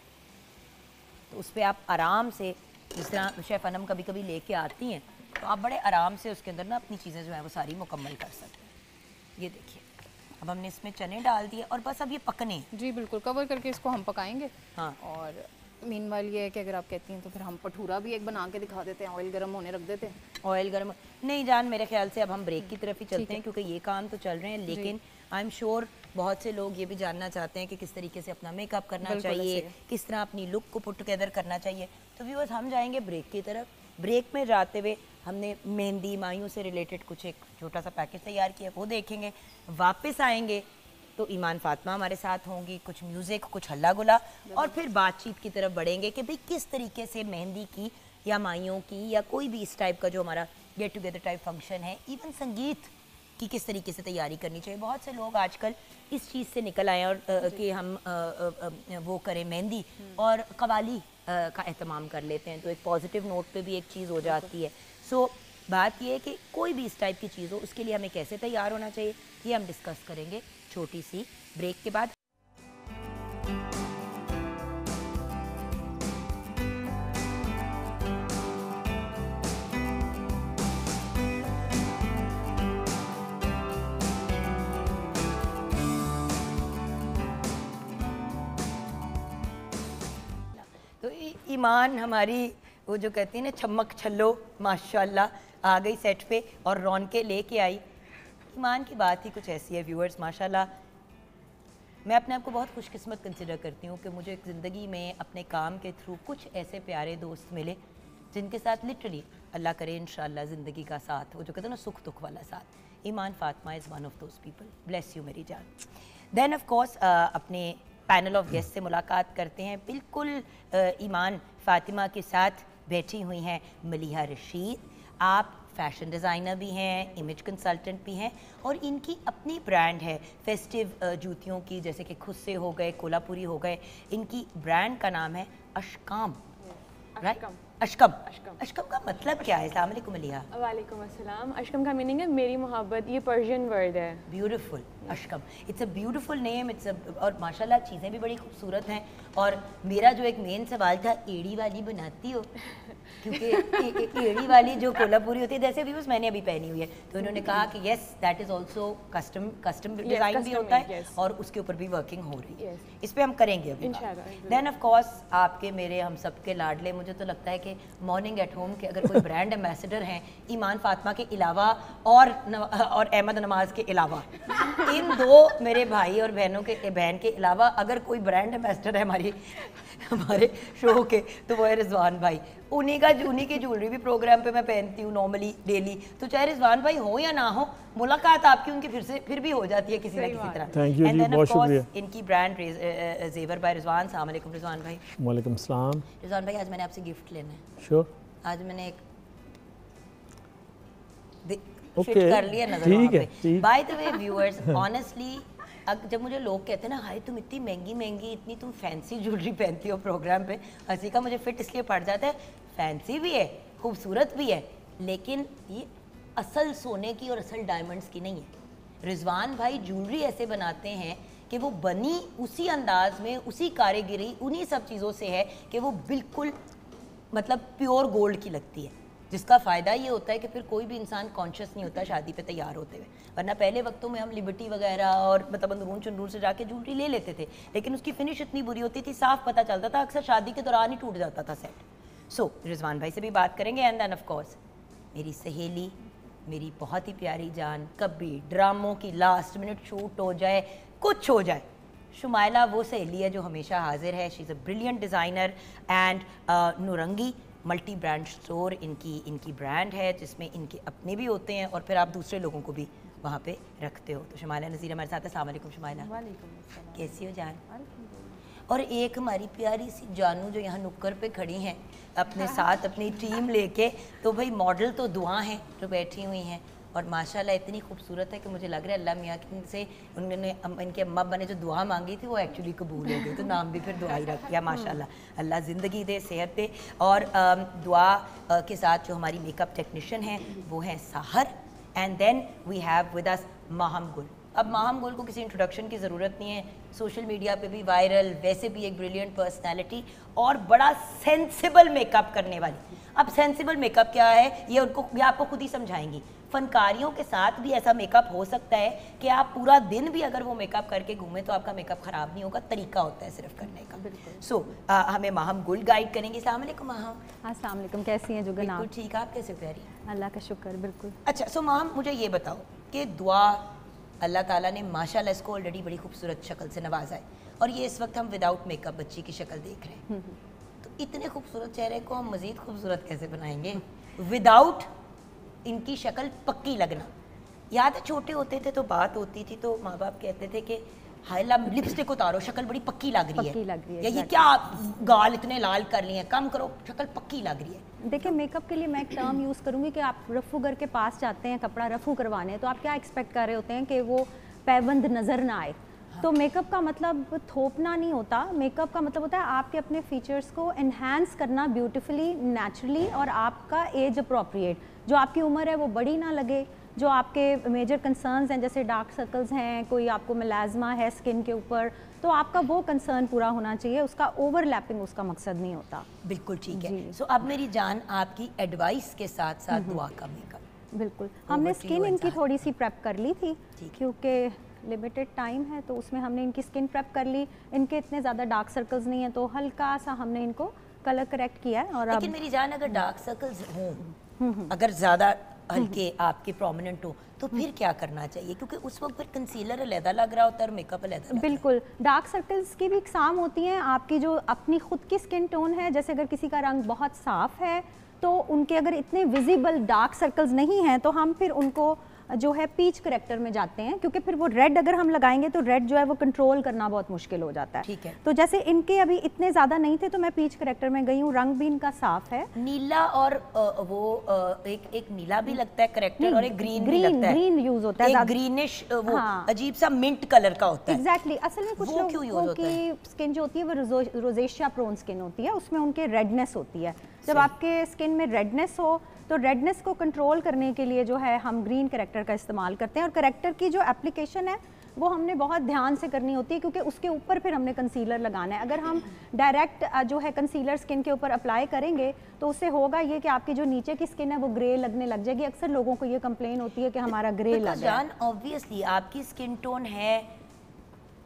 तो उस पर आप आराम से, जिस तरह शेफ़ अनम कभी कभी लेके आती हैं, तो आप बड़े आराम से उसके अंदर ना अपनी चीज़ें जो हैं वो सारी मुकम्मल कर सकते हैं। ये देखिए, अब हमने इसमें चने डाल दिए और बस अब ये पकने। जी बिल्कुल, कवर करके इसको हम पकाएंगे। हाँ, और मीनवाइल ये है कि अगर आप कहती हैं तो फिर हम भटूरा भी एक बना के दिखा देते हैं, ऑयल गर्म होने रख देते हैं। ऑयल गर्म नहीं जान, मेरे ख्याल से अब हम ब्रेक की तरफ ही चलते हैं, क्योंकि ये काम तो चल रहे हैं, लेकिन आई एम श्योर बहुत से लोग ये भी जानना चाहते हैं कि किस तरीके से अपना मेकअप करना चाहिए, किस तरह अपनी लुक को पुट टुगेदर करना चाहिए। तो व्यूअर्स, हम जाएंगे ब्रेक की तरफ। ब्रेक में जाते हुए हमने मेहंदी मायूं से रिलेटेड कुछ एक छोटा सा पैकेज तैयार किया, वो देखेंगे। वापस आएंगे तो ईमान फातिमा हमारे साथ होंगी, कुछ म्यूज़िक, कुछ हल्ला गुला, और फिर बातचीत की तरफ बढ़ेंगे कि भाई किस तरीके से मेहंदी की या माइयों की या कोई भी इस टाइप का जो हमारा गेट टुगेदर टाइप फंक्शन है, इवन संगीत की किस तरीके से तैयारी करनी चाहिए। बहुत से लोग आजकल इस चीज़ से निकल आए और कि हम वो करें मेहंदी और कवाली का एहतमाम कर लेते हैं, तो एक पॉजिटिव नोट पे भी एक चीज़ हो जाती है। सो बात ये है कि कोई भी इस टाइप की चीज़ हो, उसके लिए हमें कैसे तैयार होना चाहिए, ये हम डिस्कस करेंगे छोटी सी ब्रेक के बाद। तो ईमान हमारी वो जो कहती है ना चमक छल्लो माशाल्लाह आ गई सेट पे और रौनके लेके आई। ईमान की बात ही कुछ ऐसी है व्यूअर्स, माशाल्लाह मैं अपने आप को बहुत खुशकिस्मत कंसिडर करती हूँ कि मुझे ज़िंदगी में अपने काम के थ्रू कुछ ऐसे प्यारे दोस्त मिले जिनके साथ लिटरली अल्लाह करे इंशाल्लाह ज़िंदगी का साथ, वो जो कहते हैं ना सुख दुख वाला साथ। Iman Fatima is one of those people, bless you मेरी जान। देन ऑफ कोर्स अपने पैनल ऑफ गेस्ट से मुलाकात करते हैं। बिल्कुल ईमान फातिमा के साथ बैठी हुई हैं मलिहा रशीद। आप फैशन डिज़ाइनर भी हैं, इमेज कंसल्टेंट भी हैं, और इनकी अपनी ब्रांड है फेस्टिव जूतियों की, जैसे कि खुद से हो गए, कोल्हापुरी हो गए। इनकी ब्रांड का नाम है अशकाम, राइट? अशकम। अशकम का मतलब क्या है? अस्सलाम वालेकुम मलिहा। वालेकुम अस्सलाम। अशकम का मीनिंग है मेरी मोहब्बत, ये पर्शियन वर्ड है। Beautiful Ashkam, it's a beautiful name, it's और माशाल्लाह चीज़ें भी बड़ी खूबसूरत हैं। और मेरा जो एक मेन सवाल था, एड़ी वाली बनाती हो? क्योंकि एड़ी वाली जो कोल्हापुरी होती है, जैसे व्यूज मैंने अभी पहनी हुई है, तो इन्होंने कहा कि yes that is also custom design भी होता है और उसके ऊपर भी वर्किंग हो रही है। इस पर हम करेंगे अभी। देन ऑफ कोर्स आपके मेरे हम सबके लाडले, मुझे तो लगता है कि मॉर्निंग एट होम के अगर कोई ब्रांड एम्बेसडर हैं ईमान फातिमा के अलावा और अहमद नमाज के अलावा, इन दो मेरे भाई और बहन के अलावा अगर कोई ब्रांड एम्बेसडर है हमारे शो के, तो वो है रिजवान भाई। उन्हीं की ज्वेलरी भी प्रोग्राम पे मैं पहनती हूँ नॉर्मली डेली, तो चाहे रिजवान भाई हो या ना हो, मुलाकात आपकी उनकी फिर भी हो जाती है किसी ना किसी तरह। एंड देन ऑफ कोर्स इनकी ब्रांड जेवर बाय रिजवान। अस्सलाम वालेकुम रिजवान भाई। वालेकुम सलाम। रिजवान भाई आज मैंने आपसे गिफ्ट लेना है। श्योर। आज मैंने एक फिट कर लिया नजर वहाँ पे। By the way viewers, honestly जब मुझे लोग कहते हैं ना, हाय तुम इतनी महंगी इतनी तुम फैंसी ज्वेलरी पहनती हो प्रोग्राम पे, हंसी का मुझे फिट इसलिए पड़ जाता है, फैंसी भी है, खूबसूरत भी है, लेकिन ये असल सोने की और असल डायमंड्स की नहीं है। रिजवान भाई ज्वेलरी ऐसे बनाते हैं कि वो बनी उसी अंदाज में, उसी कारीगरी, उन्हीं सब चीज़ों से है कि वो बिल्कुल मतलब प्योर गोल्ड की लगती है, जिसका फ़ायदा ये होता है कि फिर कोई भी इंसान कॉन्शियस नहीं होता शादी पे तैयार होते हुए। वरना पहले वक्तों में हम लिबर्टी वगैरह और मतलब अंदरून चंदूर से जाके ज्वेलरी ले लेते थे, लेकिन उसकी फिनिश इतनी बुरी होती थी, साफ पता चलता था, अक्सर शादी के दौरान ही टूट जाता था सेट। सो रिजवान भाई से भी बात करेंगे। एंड देन ऑफ कोर्स मेरी सहेली, मेरी बहुत ही प्यारी जान, कभी ड्रामों की लास्ट मिनट शूट हो जाए, कुछ हो जाए, शुमाइला वो सहेली है जो हमेशा हाजिर है। She is a brilliant designer and Nurangi multi brand store इनकी ब्रांड है, जिसमें इनके अपने भी होते हैं और फिर आप दूसरे लोगों को भी वहाँ पे रखते हो। तो शुमाइला नज़ीर हमारे साथ है। अस्सलाम वालेकुम शुमाइला। कैसी हो जान? और एक हमारी प्यारी सी जानू जो यहाँ नुक्कर पे खड़ी हैं अपने साथ अपनी टीम लेके, तो भाई मॉडल तो दुआ हैं जो बैठी हुई हैं, और माशाल्लाह इतनी खूबसूरत है कि मुझे लग रहा है अल्लाह मियाँ से उन्होंने इनके अम्मा अब्बा ने जो दुआ मांगी थी वो एक्चुअली कबूल हो गई, तो नाम भी फिर दुआ ही रख दिया। माशाल्लाह अल्लाह ज़िंदगी दे, सेहत दे। और दुआ के साथ जो हमारी मेकअप टेक्नीशियन हैं वो हैं Sahar. And then we have with us Maham Gul. अब माहम गुल को किसी इंट्रोडक्शन की ज़रूरत नहीं है, सोशल मीडिया पे भी वायरल, वैसे भी एक ब्रिलियंट पर्सनैलिटी और बड़ा सेंसिबल मेकअप करने वाली। अब सेंसिबल मेकअप क्या है ये आपको खुद ही समझाएंगी। फनकारियों के साथ भी ऐसा मेकअप हो सकता है कि आप पूरा दिन भी अगर वो मेकअप करके घूमें तो आपका मेकअप ख़राब नहीं होगा, तरीका होता है सिर्फ करने का। सो हमें माहम गुल गाइड करेंगे। अस्सलाम वालेकुम माहम। अस्सलाम वालेकुम, कैसी हैं जुगन आप? बिल्कुल ठीक, आप कैसे प्यारी? अल्लाह का शुक्र, बिल्कुल। अच्छा, सो माहम मुझे ये बताओ कि दुआ अल्लाह ताला ने माशाल्लाह इसको ऑलरेडी बड़ी खूबसूरत शक्ल से नवाजा है, और ये इस वक्त हम विदाउट मेकअप बच्ची की शक्ल देख रहे हैं, तो इतने खूबसूरत चेहरे को हम मज़ीद खूबसूरत कैसे बनाएंगे विदाउट इनकी शक्ल पक्की लगना। याद है छोटे होते थे तो बात होती थी तो माँ बाप कहते थे कि हाय ला लिपस्टिक उतारो, शक्ल बड़ी पक्की लग रही है, या ये क्या गाल इतने लाल कर लिए हैं, कम करो, शक्ल पक्की लग रही है। देखिए मेकअप के लिए मैं एक टर्म यूज़ करूँगी कि आप रफूगर के पास जाते हैं कपड़ा रफू करवाने, तो आप क्या एक्सपेक्ट कर रहे होते हैं कि वो पैबंद नज़र ना आए। तो मेकअप का मतलब थोपना नहीं होता, मेकअप का मतलब होता है आपके अपने फीचर्स को एनहांस करना ब्यूटीफुली, नेचुरली, और आपका एज अप्रोप्रिएट, जो आपकी उम्र है वो बड़ी ना लगे, जो आपके मेजर कंसर्न्स हैं जैसे डार्क सर्कल्स हैं, कोई आपको मेलाज्मा है स्किन के ऊपर, तो आपका वो कंसर्न पूरा होना चाहिए, उसका ओवरलैपिंग उसका मकसद नहीं होता। बिल्कुल ठीक है। सो अब मेरी जान आपकी एडवाइस के साथ साथ दुआ का मेकअप। बिल्कुल, हमने स्किन इनकी थोड़ी सी प्रेप कर ली थी क्योंकि लिमिटेड टाइम है, तो उसमें हमने इनकी स्किन प्रेप कर ली। इनके इतने ज़्यादा डार्क सर्कल्स नहीं हैं तो हल्का सा हमने इनको कलर करेक्ट किया है। और लेकिन मेरी जान अगर डार्क सर्कल्स हों, अगर ज़्यादा हल्के आपके प्रोमिनेंट हो, तो फिर क्या करना चाहिए? क्योंकि उस वक्त फिर कंसीलर अलहदा लग रहा होता है और मेकअप अलहदा। बिल्कुल, डार्क सर्कल्स की भी इकसाम होती हैं। आपकी जो अपनी खुद की स्किन टोन है, जैसे अगर किसी का रंग बहुत साफ है तो उनके अगर इतने विजिबल डार्क सर्कल्स नहीं हैं तो हम फिर उनको जो है पीच करेक्टर में जाते हैं, क्योंकि फिर वो रेड अगर हम लगाएंगे तो रेड जो है वो कंट्रोल करना बहुत मुश्किल हो जाता है। ठीक है। तो जैसे इनके अभी इतने ज़्यादा नहीं थे तो मैं पीच करेक्टर में गई हूँ, रंग भी इनका साफ है। नीला और वो एक नीला भी लगता है करेक्टर और एक ग्रीन भी लगता है। ग्रीन यूज होता है, एक ग्रीनिश वो अजीब सा मिंट कलर का होता है। एग्जैक्टली। असल में कुछ लोगों की स्किन जो होती है वो रोजेशिया प्रोन स्किन होती है, उसमें उनके रेडनेस होती है। जब आपके स्किन में रेडनेस हो तो रेडनेस को कंट्रोल करने के लिए जो है हम ग्रीन करेक्टर का इस्तेमाल करते हैं, और करेक्टर की जो एप्लीकेशन है वो हमने बहुत ध्यान से करनी होती है क्योंकि उसके ऊपर फिर हमने कंसीलर लगाना है। अगर हम डायरेक्ट जो है कंसीलर स्किन के ऊपर अप्लाई करेंगे तो उससे होगा ये कि आपकी जो नीचे की स्किन है वो ग्रे लगने लग जाएगी। अक्सर लोगों को ये कंप्लेन होती है कि हमारा ग्रे लग रहा है। ऑब्वियसली आपकी स्किन टोन है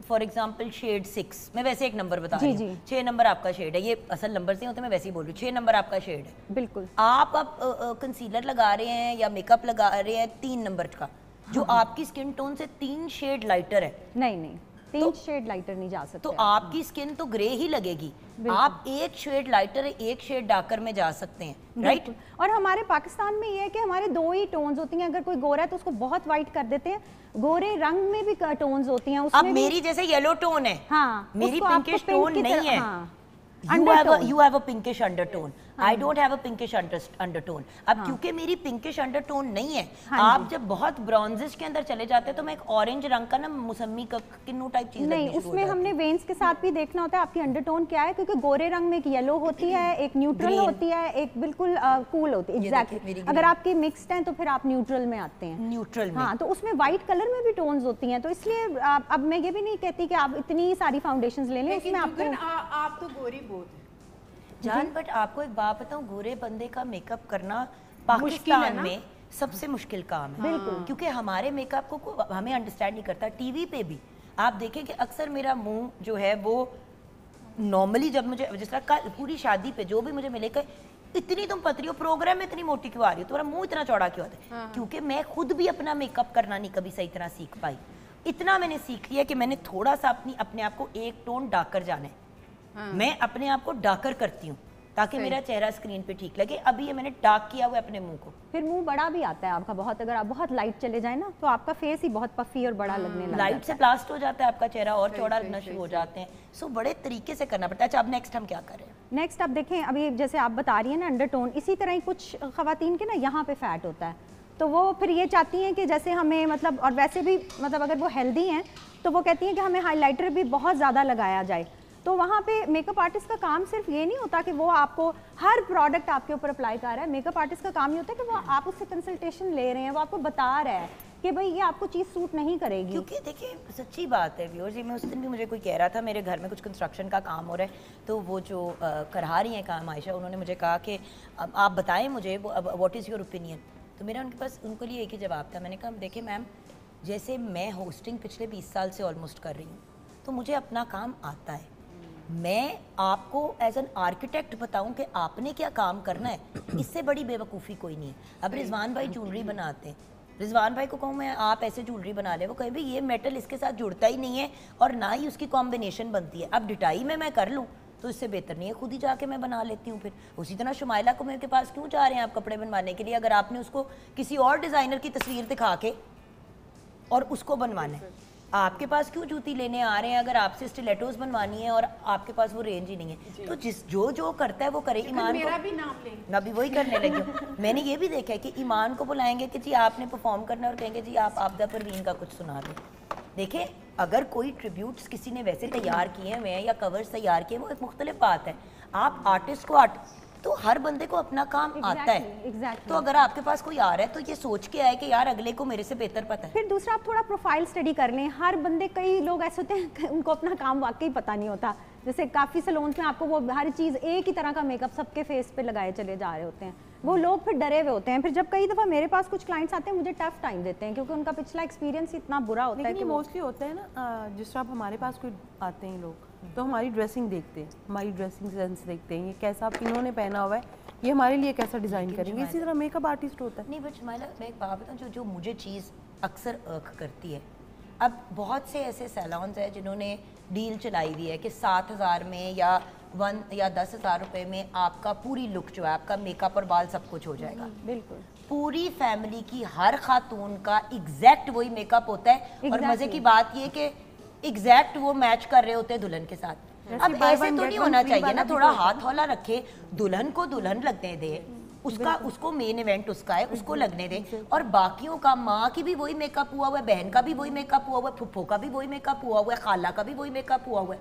फॉर एग्जाम्पल शेड 6, मैं वैसे एक नंबर बता रही हूँ, 6 नंबर आपका शेड है, ये असल नंबर नहीं होते, मैं वैसे ही बोल रही हूँ, 6 नंबर आपका शेड है। बिल्कुल। आप अब कंसीलर लगा रहे हैं या मेकअप लगा रहे हैं 3 नंबर का, जो आपकी स्किन टोन से 3 शेड लाइटर है। नहीं 3 शेड लाइटर नहीं जा सकते, तो आपकी स्किन तो ग्रे ही लगेगी। आप एक शेड लाइटर एक शेड डार्कर में जा सकते हैं, राइट? और हमारे पाकिस्तान में ये है कि हमारे 2 ही टोन्स होती हैं। अगर कोई गोरा है तो उसको बहुत वाइट कर देते हैं, गोरे रंग में भी टोन्स होती हैं। उसमें अब मेरी जैसे येलो टोन है, हाँ, मेरी पिंकिश टोन नहीं है। हाँ, you have a pinkish undertone. I don't have a pinkish undertone. अब क्योंकि मेरी pinkish undertone नहीं है, आप जब बहुत ब्रॉन्जिश के अंदर चले जाते हैं तो मैं एक ऑरेंज रंग का ना मौसमी का किन्नू टाइप चीज नहीं, उसमें हमने वेन्स के साथ भी देखना होता है आपकी अंडरटोन क्या है, क्योंकि गोरे रंग में एक येलो होती है, एक न्यूट्रल होती है, एक बिल्कुल कूल होती है। एग्जैक्टली। अगर आपकी मिक्स्ड हैं तो फिर आप न्यूट्रल में आते हैं। न्यूट्रल में, हाँ, तो उसमें व्हाइट कलर में भी टोन्स होती हैं। तो इसलिए अब मैं ये भी नहीं कहती कि आप इतनी सारी फाउंडेशंस ले लें, उसमें आपको आप तो गोरी बहुत है जान, बट आपको एक बात बताऊं, गोरे बंदे का मेकअप करना पाकिस्तान में सबसे मुश्किल काम है। बिल्कुल, क्योंकि हमारे मेकअप को हमें अंडरस्टैंड नहीं करता। टीवी पे भी आप देखें कि अक्सर मेरा मुंह जो है वो नॉर्मली जब मुझे जिस तरह पूरी शादी पे जो भी मुझे मिले कि इतनी तुम पतली हो, प्रोग्राम में इतनी मोटी क्यों आ रही हो, तुम्हारा मुंह इतना चौड़ा क्यों आता है? क्योंकि मैं खुद भी अपना मेकअप करना नहीं कभी सही तरह सीख पाई। इतना मैंने सीख लिया कि मैंने थोड़ा सा अपने आप को एक टोन डार्कर जाना है। मैं अपने आप को डार्कर करती हूँ ताकि मेरा चेहरा स्क्रीन पे ठीक लगे। अभी ये मैंने डार्क किया हुआ है अपने मुंह को। फिर मुंह बड़ा भी आता है आपका बहुत, अगर आप बहुत लाइट चले जाए ना तो आपका फेस ही बहुत पफी और बड़ा लगने लगता है। लाइट से ब्लास्ट हो जाता है आपका चेहरा और चौड़ा लगना शुरू हो जाते हैं। सो बड़े तरीके से करना पड़ता है। अच्छा, अब नेक्स्ट हम क्या कर रहे हैं? नेक्स्ट अब देखें, अभी जैसे आप बता रही हैं ना अंडरटोन, इसी तरह ही कुछ खवातीन के ना यहाँ पे फैट होता है, तो वो फिर ये चाहती हैं कि जैसे हमें मतलब, और वैसे भी मतलब अगर वो हेल्दी हैं तो वो कहती हैं कि हमें हाइलाइटर भी बहुत ज़्यादा लगाया जाए। तो वहाँ पे मेकअप आर्टिस्ट का काम सिर्फ ये नहीं होता कि वो आपको हर प्रोडक्ट आपके ऊपर अप्लाई कर रहा है। मेकअप आर्टिस्ट का काम ये होता है कि वो आप उससे कंसल्टेशन ले रहे हैं, वो आपको बता रहा है कि भाई ये आपको चीज़ सूट नहीं करेगी। क्योंकि देखिए सच्ची बात है व्यूअर्स, ये मैं उस दिन भी मुझे कोई कह रहा था, मेरे घर में कुछ कंस्ट्रक्शन का काम हो रहा है, तो वो जो करा रही हैं काम आयशा, उन्होंने मुझे कहा कि आप बताएं मुझे व्हाट इज़ योर ओपिनियन। तो मेरा उनके पास उनके लिए एक ही जवाब था। मैंने कहा देखिए मैम, जैसे मैं होस्टिंग पिछले 20 साल से ऑलमोस्ट कर रही हूँ, तो मुझे अपना काम आता है। मैं आपको एज एन आर्किटेक्ट बताऊं कि आपने क्या काम करना है, इससे बड़ी बेवकूफ़ी कोई नहीं है। अब रिजवान भाई ज्वेलरी बनाते हैं, रिजवान भाई को कहूँ मैं आप ऐसे ज्वेलरी बना ले, वो कहे भाई ये मेटल इसके साथ जुड़ता ही नहीं है और ना ही उसकी कॉम्बिनेशन बनती है। अब डिटाई में मैं कर लूँ तो इससे बेहतर नहीं है खुद ही जाके मैं बना लेती हूँ। फिर उसी तरह शुमाइला को मेरे पास क्यों जा रहे हैं आप कपड़े बनवाने के लिए, अगर आपने उसको किसी और डिज़ाइनर की तस्वीर दिखा के और उसको बनवाना है। आपके पास क्यों जूती लेने आ रहे हैं अगर आपसे स्टिलेटोस बनवानी है और आपके पास वो रेंज ही नहीं है। तो जिस जो करता है वो करे। ईमान मेरा को भी नाम लें। मैं अभी वही करने लगी हूँ। मैंने ये भी देखा है कि ईमान को बुलाएंगे कि जी आपने परफॉर्म करना है और कहेंगे जी आप आपदा परवीन का कुछ सुना दें। देखें, अगर कोई ट्रिब्यूट्स किसी ने वैसे तैयार किए हुए हैं या कवर्स तैयार किए, वो एक मुख्तलिफ बात है। आप आर्टिस्ट को तो हर बंदे को अपना काम आता है। exactly. तो अगर आपके पास कोई आ रहा है तो ये सोच के आए कि यार अगले को मेरे से बेहतर पता है। फिर दूसरा आप थोड़ा प्रोफाइल स्टडी कर लें। हर बंदे, कई लोग ऐसे होते हैं उनको अपना काम वाकई पता नहीं होता। जैसे काफ़ी सैलून्स में आपको वो हर चीज़ एक ही तरह का मेकअप सबके फेस पे लगाए चले जा रहे होते हैं, वो लोग फिर डरे हुए होते हैं। फिर जब कई दफ़ा मेरे पास कुछ क्लाइंट्स आते हैं मुझे टफ टाइम देते हैं क्योंकि उनका पिछला एक्सपीरियंस इतना बुरा होता है लेकिन कि ये मोस्टली होता है ना, जिस तरह हमारे पास कोई आते हैं लोग तो हमारी ड्रेसिंग देखते हैं, हमारी ड्रेसिंग सेंस देखते हैं, ये कैसा इन्होंने पहना हुआ है, ये हमारे लिए कैसा डिज़ाइन करेंगे। इसी तरह मेकअप आर्टिस्ट होता है। नहीं बट शुमाइला, मैं एक बात बताऊँ जो मुझे चीज़ अक्सर अर्क करती है, अब बहुत से ऐसे सैलून्स हैं जिन्होंने डील चलाई हुई है कि 7,000 में या 10,000 रुपये में आपका पूरी लुक जो है, आपका मेकअप और बाल सब कुछ हो जाएगा। बिल्कुल पूरी फैमिली की हर खातून का एग्जैक्ट वही मेकअप होता है और मज़े की बात ये कि एग्जैक्ट वो मैच कर रहे होते हैं दुल्हन के साथ। अब ऐसे तो नहीं होना चाहिए ना, थोड़ा हाथ हौला रखे, दुल्हन को दुल्हन लगने दे, उसको मेन इवेंट उसका है, उसको लगने दे, और बाकियों का, माँ की भी वही मेकअप हुआ हुआ है, बहन का भी वही मेकअप हुआ हुआ है, फुफ्फो का भी वही मेकअप हुआ हुआ है, खाला का भी वही मेकअप हुआ हुआ है,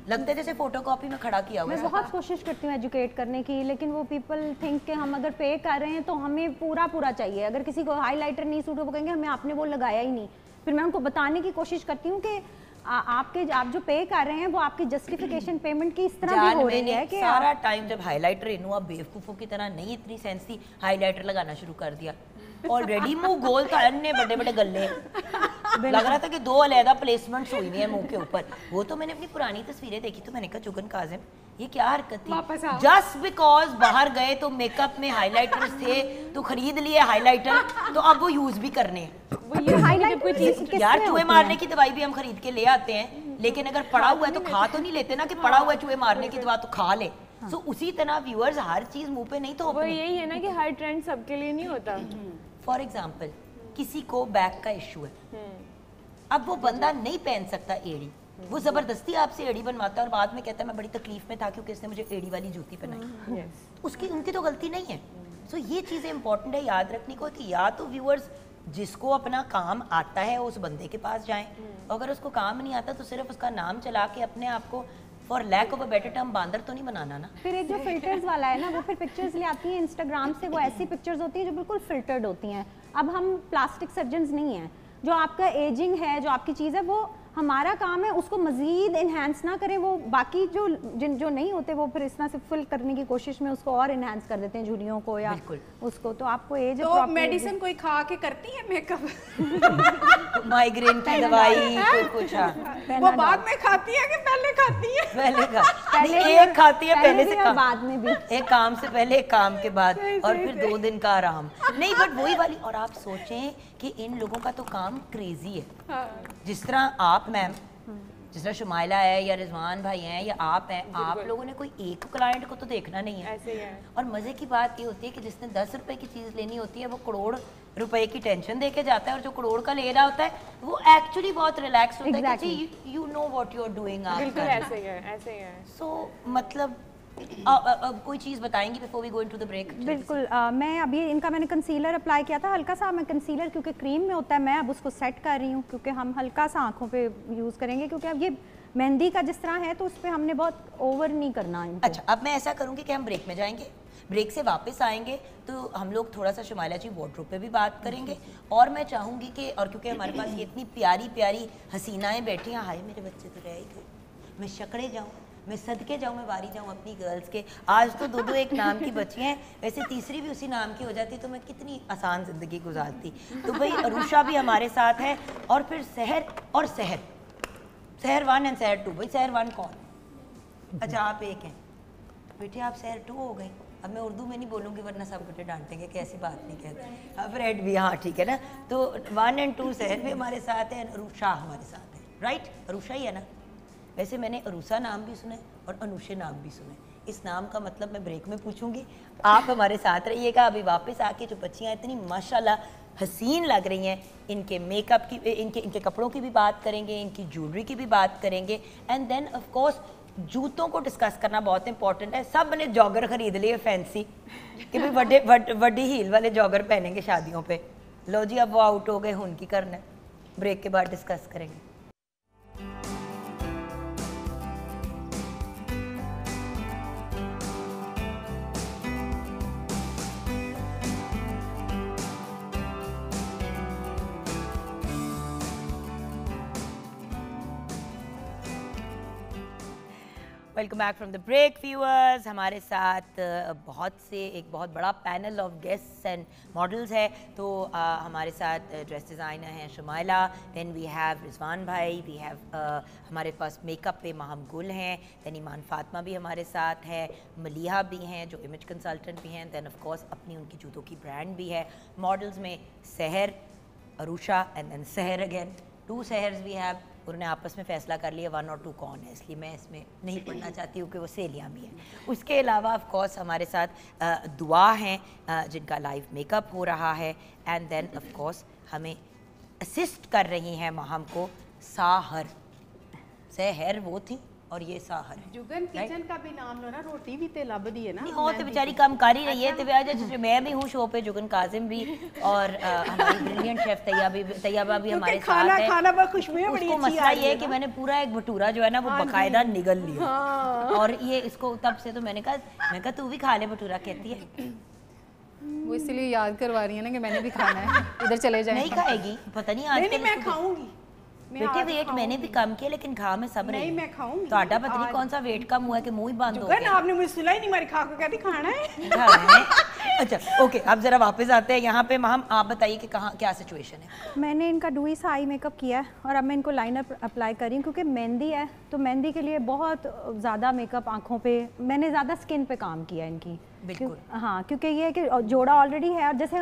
लगता है जैसे फोटोकॉपी में खड़ा किया हुआ है। मैं बहुत कोशिश करती हूँ एजुकेट करने की, लेकिन वो पीपल थिंक कि हम अगर पे कर रहे हैं तो हमें पूरा चाहिए। अगर किसी को हाईलाइटर नहीं सूट हो, वो कहेंगे हमें आपने वो लगाया ही नहीं। फिर मैं उनको बताने की कोशिश करती हूँ कि आप जो पे कर रहे हैं वो आपकी जस्टिफिकेशन पेमेंट की इस तरह भी हो रही है कि सारा टाइम जब हाईलाइटर इनू अब बेवकूफ़ों की तरह नहीं इतनी सेंस थी, हाईलाइटर लगाना शुरू कर दिया। ऑलरेडी मुंह गोल था, अन्य बड़े बड़े गल्ले, लग रहा था कि 2 अलहदा प्लेसमेंट्स हुई हुई है मुंह के ऊपर। वो तो मैंने अपनी पुरानी तस्वीरें देखी तो मैंने कहा जुगन काजिम ये क्या हरकत थी, जस्ट बिकॉज बाहर गए तो मेकअप में हाइलाइटर्स थे तो खरीद लिए हाइलाइटर, तो अब वो यूज भी करने यार चूहे मारने की दवाई भी हम खरीद के ले आते हैं, लेकिन अगर पड़ा हुआ है तो खा तो नहीं लेते ना कि पड़ा हुआ है चूहे मारने की दवा तो खा ले। सो उसी तरह व्यूअर्स हर चीज मुंह पे नहीं तो वो यही है ना कि हर ट्रेंड सबके लिए नहीं होता। फॉर एग्जाम्पल किसी को बैक का इशू है, अब वो बंदा नहीं पहन सकता एड़ी, वो जबरदस्ती आपसे एड़ी बनवाता है और बाद में कहता है मैं बड़ी तकलीफ में था क्योंकि इसने मुझे एड़ी वाली जूती पहनाई। उसकी उनकी तो गलती नहीं है। सो ये चीज़ें इंपॉर्टेंट है याद रखने को कि या तो व्यूअर्स जिसको अपना काम आता है उस बंदे के पास जाएं, अगर उसको काम नहीं आता तो सिर्फ उसका नाम चला के अपने आप को for lack of a better term बांदर तो नहीं बनाना ना। फिर एक जो फिल्टर्स वाला है ना, वो फिर पिक्चर्स ले आती हैं इंस्टाग्राम से, वो ऐसी पिक्चर्स होती हैं जो बिल्कुल फिल्टर्ड होती हैं। अब हम प्लास्टिक सर्जन्स नहीं हैं, जो आपका एजिंग है, जो आपकी चीज़ है, वो हमारा काम है उसको मजीद इन्हांस ना करें। वो बाकी जो नहीं होते वो फिर इस तरह से फिल करने की कोशिश में उसको और इन्हांस कर देते हैं झुर्रियों को या उसको। तो आपको एज तो मेडिसिन कोई खा के करती है मेकअप माइग्रेन की दवाई कुछ वो बाद में खाती है कि पहले खाती है? पहले एक खाती है, पहले से काम, बाद में भी एक काम से पहले एक काम के बाद और फिर 2 दिन का आराम नहीं, बट वही वाली। और आप सोचें कि इन लोगों का तो काम क्रेजी है। जिस तरह आप मैम, जिस तरह शुमाइला है या रिजवान भाई हैं या आप हैं, आप लोगों ने कोई एक क्लाइंट को तो देखना नहीं है। ऐसे ही है। और मज़े की बात ये होती है कि जिसने 10 रुपए की चीज़ लेनी होती है वो करोड़ रुपए की टेंशन दे के जाता है, और जो करोड़ का ले रहा होता है वो एक्चुअली बहुत रिलैक्स होता है कि you know what you are doing. बिल्कुल ऐसे ही है, ऐसे ही है। सो मतलब कोई चीज़ बताएंगी before we go into the break? बिल्कुल। मैं अभी मैंने कंसीलर अप्लाई किया था, हल्का सा। मैं कंसीलर क्योंकि क्रीम में होता है, मैं अब उसको सेट कर रही हूँ क्योंकि हम हल्का सा आंखों पे यूज़ करेंगे, क्योंकि अब ये मेहंदी का जिस तरह है तो उस पर हमने बहुत ओवर नहीं करना है। अच्छा, अब मैं ऐसा करूँगी कि हम ब्रेक में जाएंगे, ब्रेक से वापस आएंगे तो हम लोग थोड़ा सा शुमाइला जी वार्डरोब पे भी बात करेंगे, और मैं चाहूँगी कि, और क्योंकि हमारे पास ये इतनी प्यारी प्यारी हसीनाएँ बैठी हैं, हाय मेरे बच्चे तो रह ही गए, मैं शक्ड़े जाऊँ, मैं सदके जाऊँ, मैं वारी जाऊँ अपनी गर्ल्स के। आज तो 2 एक नाम की बची हैं, वैसे तीसरी भी उसी नाम की हो जाती तो मैं कितनी आसान ज़िंदगी गुजारती। तो भाई अरूशा भी हमारे साथ है, और फिर सहर और सहर 1 एंड सहर 2। भाई सहर 1 कौन? अच्छा आप एक हैं बेटे, आप सहर 2 हो गई। अब मैं उर्दू में नहीं बोलूँगी वरना सब बेटे डांटेंगे कि ऐसी बात नहीं कहते। अब रेड भी, हाँ ठीक है ना। तो 1 एंड 2 सहर भी हमारे साथ है, अरूशा हमारे साथ है, राइट? अरूशा ही है ना? वैसे मैंने अरूसा नाम भी सुना है और अनुषे नाम भी सुना है। इस नाम का मतलब मैं ब्रेक में पूछूंगी। आप हमारे साथ रहिएगा। अभी वापस आके जो बच्चियाँ इतनी माशाल्लाह हसीन लग रही हैं, इनके मेकअप की, इनके कपड़ों की भी बात करेंगे, इनकी ज्वेलरी की भी बात करेंगे, एंड देन ऑफ कोर्स जूतों को डिस्कस करना बहुत इंपॉर्टेंट है। सब ने जॉगर खरीद लिए फैंसी कि भाई वड्डी हील वाले जॉगर पहनेंगे शादियों पे। लो जी, अब वो आउट हो गए, हुन की करना है। ब्रेक के बाद डिस्कस करेंगे। Welcome back from the break viewers. हमारे साथ एक बहुत बड़ा panel of guests and models है। तो हमारे साथ ड्रेस डिज़ाइनर हैं Shumaila, then we have Rizwan भाई, वी हैव हमारे पास मेकअप पे महम गुल हैं, देन ईमान फातिमा भी हमारे साथ है, मलिहा भी हैं जो इमेज कंसल्टेंट भी हैं, देन ऑफ कोर्स अपनी उनकी जूतों की ब्रांड भी है। मॉडल्स में सहर, अरूशा एंड देन सहर अगेन, 2 सहर्स वी हैव। उन्होंने आपस में फ़ैसला कर लिया 1 और 2 कौन है, इसलिए मैं इसमें नहीं पढ़ना चाहती हूँ कि वो सहेलियाँ भी हैं। उसके अलावा ऑफ कोर्स हमारे साथ दुआ हैं जिनका लाइव मेकअप हो रहा है, एंड देन ऑफ कोर्स हमें असिस्ट कर रही हैं महम को साहर। सहर वो थी और ये साहर है। जुगन किचन का भी नाम लो ना, रोटी भी ते लब दी है ना। नहीं, वो तो बेचारी काम कर ही रही है। तो मैं भी हूँ शो पे, जुगन काजिम भी, और हमारी ब्रिलियंट शेफ तैयबा भी हमारे साथ है। खाना बहुत खुशबू बड़ी उसको मसला ये है कि मैंने पूरा एक भटूरा जो है ना वो बकायदा निगल लिया, और ये इसको तब से तो मैंने कहा तू भी खा ले भटूरा, कहती है वो इसलिए याद करवा रही है ना कि मैंने भी खाना है, इधर चले जाए। नहीं खाएगी, पता नहीं आज नहीं, मैं खाऊंगी बेटे। वेट मैंने भी कम किया, लेकिन खा मैं सब रही। नहीं, मैं खाऊंगी। तो आटा पता नहीं कौन सा वेट कम हुआ कि मुंह ही बंद हो गया। आपने मुझे सुला ही नहीं, मारी खा को कहती खाना है। अच्छा ओके, अब जरा वापस आते हैं यहाँ पे। महम आप बताइए कि कहाँ क्या सिचुएशन है। मैंने इनका डुई सा आई मेकअप किया है और अब मैं इनको लाइनर अप्लाई कर रही हूँ क्योंकि मेहंदी है, तो मेहंदी के लिए बहुत ज़्यादा मेकअप आँखों पे, मैंने ज़्यादा स्किन पे काम किया इनकी। बिल्कुल हाँ, क्योंकि ये है कि जोड़ा ऑलरेडी है, और जैसे